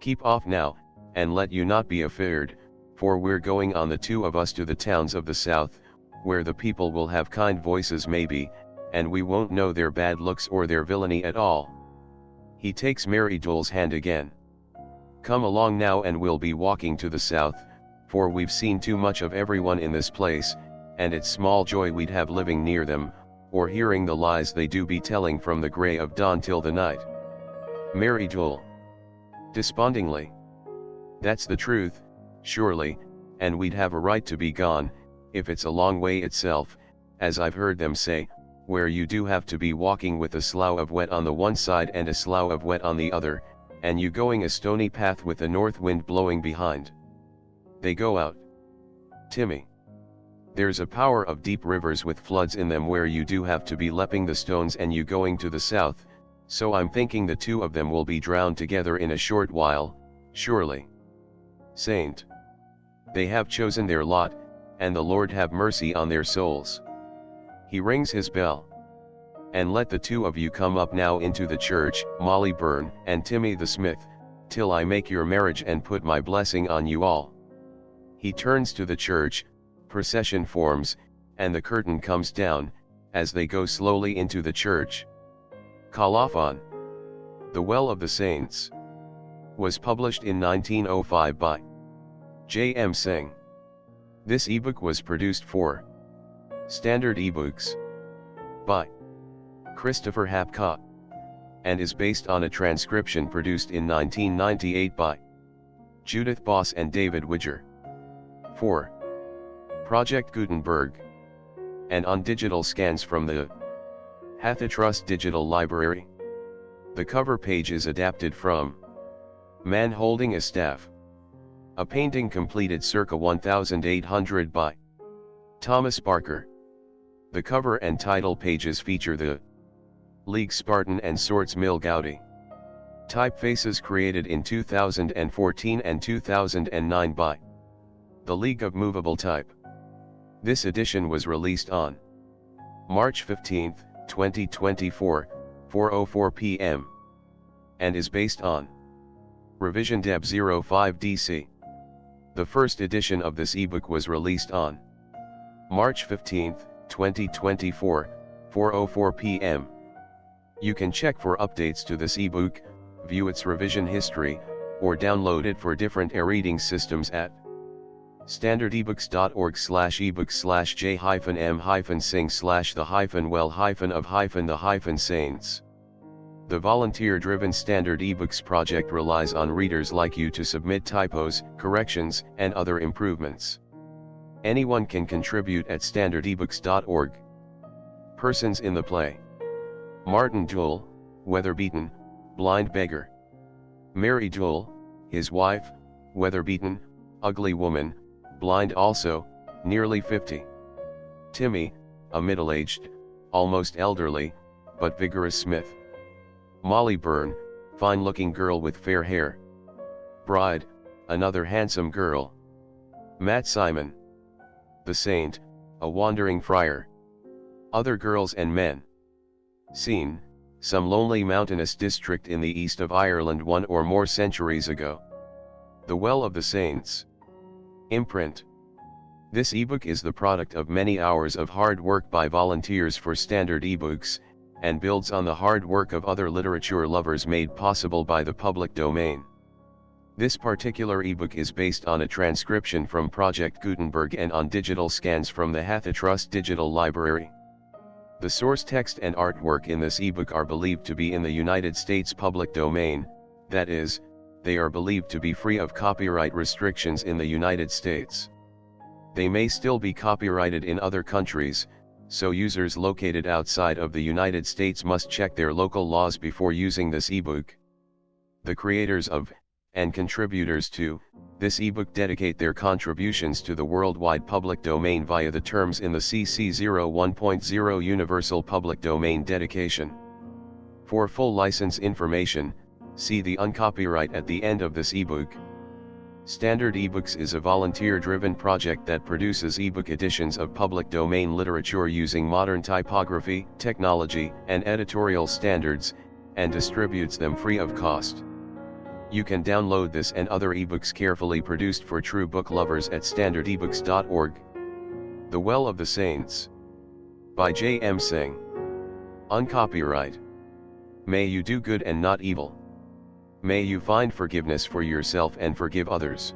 Keep off now, and let you not be afeard, for we're going on the two of us to the towns of the south, where the people will have kind voices maybe, and we won't know their bad looks or their villainy at all. He takes Mary Joel's hand again. Come along now and we'll be walking to the south, for we've seen too much of everyone in this place, and it's small joy we'd have living near them, or hearing the lies they do be telling from the grey of dawn till the night. Mary Joel. Despondingly. That's the truth, surely, and we'd have a right to be gone, if it's a long way itself, as I've heard them say, where you do have to be walking with a slough of wet on the one side and a slough of wet on the other, and you going a stony path with a north wind blowing behind. They go out. Timmy. There's a power of deep rivers with floods in them where you do have to be leaping the stones and you going to the south, so I'm thinking the two of them will be drowned together in a short while, surely. Saint. They have chosen their lot, and the Lord have mercy on their souls. He rings his bell. And let the two of you come up now into the church, Molly Byrne and Timmy the smith, till I make your marriage and put my blessing on you all. He turns to the church, procession forms, and the curtain comes down, as they go slowly into the church. Colophon. The Well of the Saints. Was published in 1905 by J. M. Synge. This ebook was produced for Standard eBooks by Christopher Hapcott, and is based on a transcription produced in 1998 by Judith Boss and David Widger. 4. Project Gutenberg, and on digital scans from the Hathitrust Digital Library. The cover page is adapted from Man Holding a Staff, a painting completed circa 1800 by Thomas Barker. The cover and title pages feature the League Spartan and Swords Mill Gaudi typefaces created in 2014 and 2009 by the League of Movable Type. This edition was released on March 15, 2024, 4:04 p.m. and is based on Revision Deb 05 DC. The first edition of this ebook was released on March 15, 2024, 4:04 p.m. You can check for updates to this ebook, view its revision history, or download it for different e-reading systems at standardebooks.org/ebook/j-m-synge/the-well-of-the-saints. The volunteer-driven Standard eBooks project relies on readers like you to submit typos, corrections, and other improvements. Anyone can contribute at standardebooks.org. Persons in the play: Martin Jewell, weather-beaten, blind beggar. Mary Jewell, his wife, weather-beaten, ugly woman, blind also, nearly 50. Timmy, a middle-aged, almost elderly, but vigorous smith. Molly Byrne, fine-looking girl with fair hair. Bride, another handsome girl. Matt Simon, the saint, a wandering friar. Other girls and men. Scene: some lonely mountainous district in the east of Ireland 1 or more centuries ago. The Well of the Saints. Imprint. This ebook is the product of many hours of hard work by volunteers for Standard eBooks, and builds on the hard work of other literature lovers made possible by the public domain. This particular ebook is based on a transcription from Project Gutenberg and on digital scans from the HathiTrust Digital Library. The source text and artwork in this ebook are believed to be in the United States public domain, that is, they are believed to be free of copyright restrictions in the United States. They may still be copyrighted in other countries, so users located outside of the United States must check their local laws before using this ebook. The creators of, and contributors to, this ebook dedicate their contributions to the worldwide public domain via the terms in the CC 01.0 Universal Public Domain Dedication. For full license information, see the uncopyright at the end of this ebook. Standard eBooks is a volunteer-driven project that produces ebook editions of public domain literature using modern typography, technology, and editorial standards, and distributes them free of cost. You can download this and other ebooks carefully produced for true book lovers at standardebooks.org. The Well of the Saints. By J.M. Synge. Uncopyright. May you do good and not evil. May you find forgiveness for yourself and forgive others.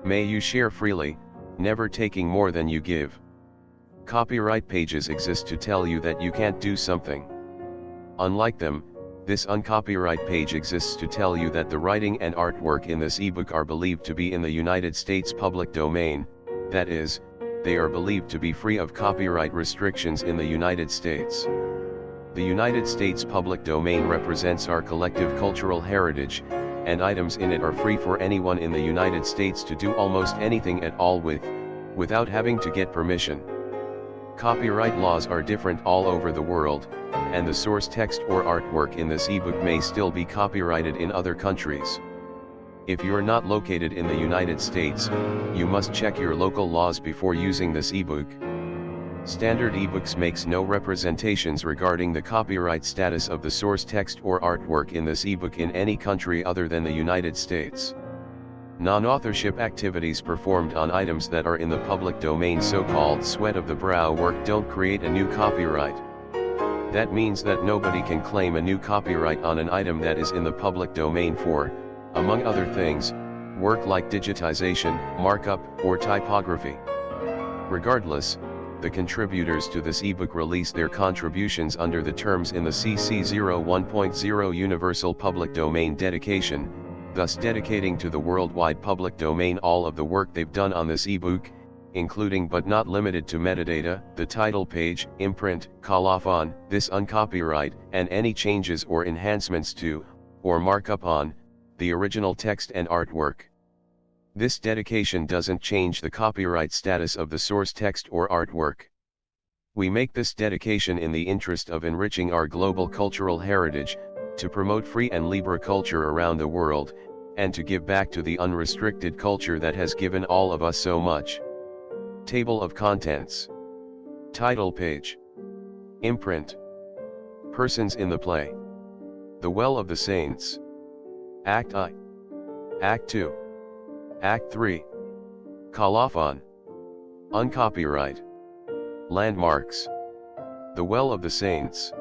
May you share freely, never taking more than you give. Copyright pages exist to tell you that you can't do something. Unlike them, this uncopyright page exists to tell you that the writing and artwork in this ebook are believed to be in the United States public domain, that is, they are believed to be free of copyright restrictions in the United States. The United States public domain represents our collective cultural heritage, and items in it are free for anyone in the United States to do almost anything at all with, without having to get permission. Copyright laws are different all over the world, and the source text or artwork in this ebook may still be copyrighted in other countries. If you're not located in the United States, you must check your local laws before using this ebook. Standard eBooks makes no representations regarding the copyright status of the source text or artwork in this ebook in any country other than the United States. Non-authorship activities performed on items that are in the public domain, so-called sweat of the brow work, don't create a new copyright. That means that nobody can claim a new copyright on an item that is in the public domain for, among other things, work like digitization, markup, or typography. Regardless, the contributors to this ebook release their contributions under the terms in the CC 01.0 Universal Public Domain Dedication, thus dedicating to the worldwide public domain all of the work they've done on this ebook, including but not limited to metadata, the title page, imprint, colophon, this uncopyright, and any changes or enhancements to, or markup on, the original text and artwork. This dedication doesn't change the copyright status of the source text or artwork. We make this dedication in the interest of enriching our global cultural heritage, to promote free and libre culture around the world, and to give back to the unrestricted culture that has given all of us so much. Table of contents. Title page. Imprint. Persons in the play. The Well of the Saints. Act I. Act 2. Act 3. Colophon. Uncopyright. Landmarks. The Well of the Saints.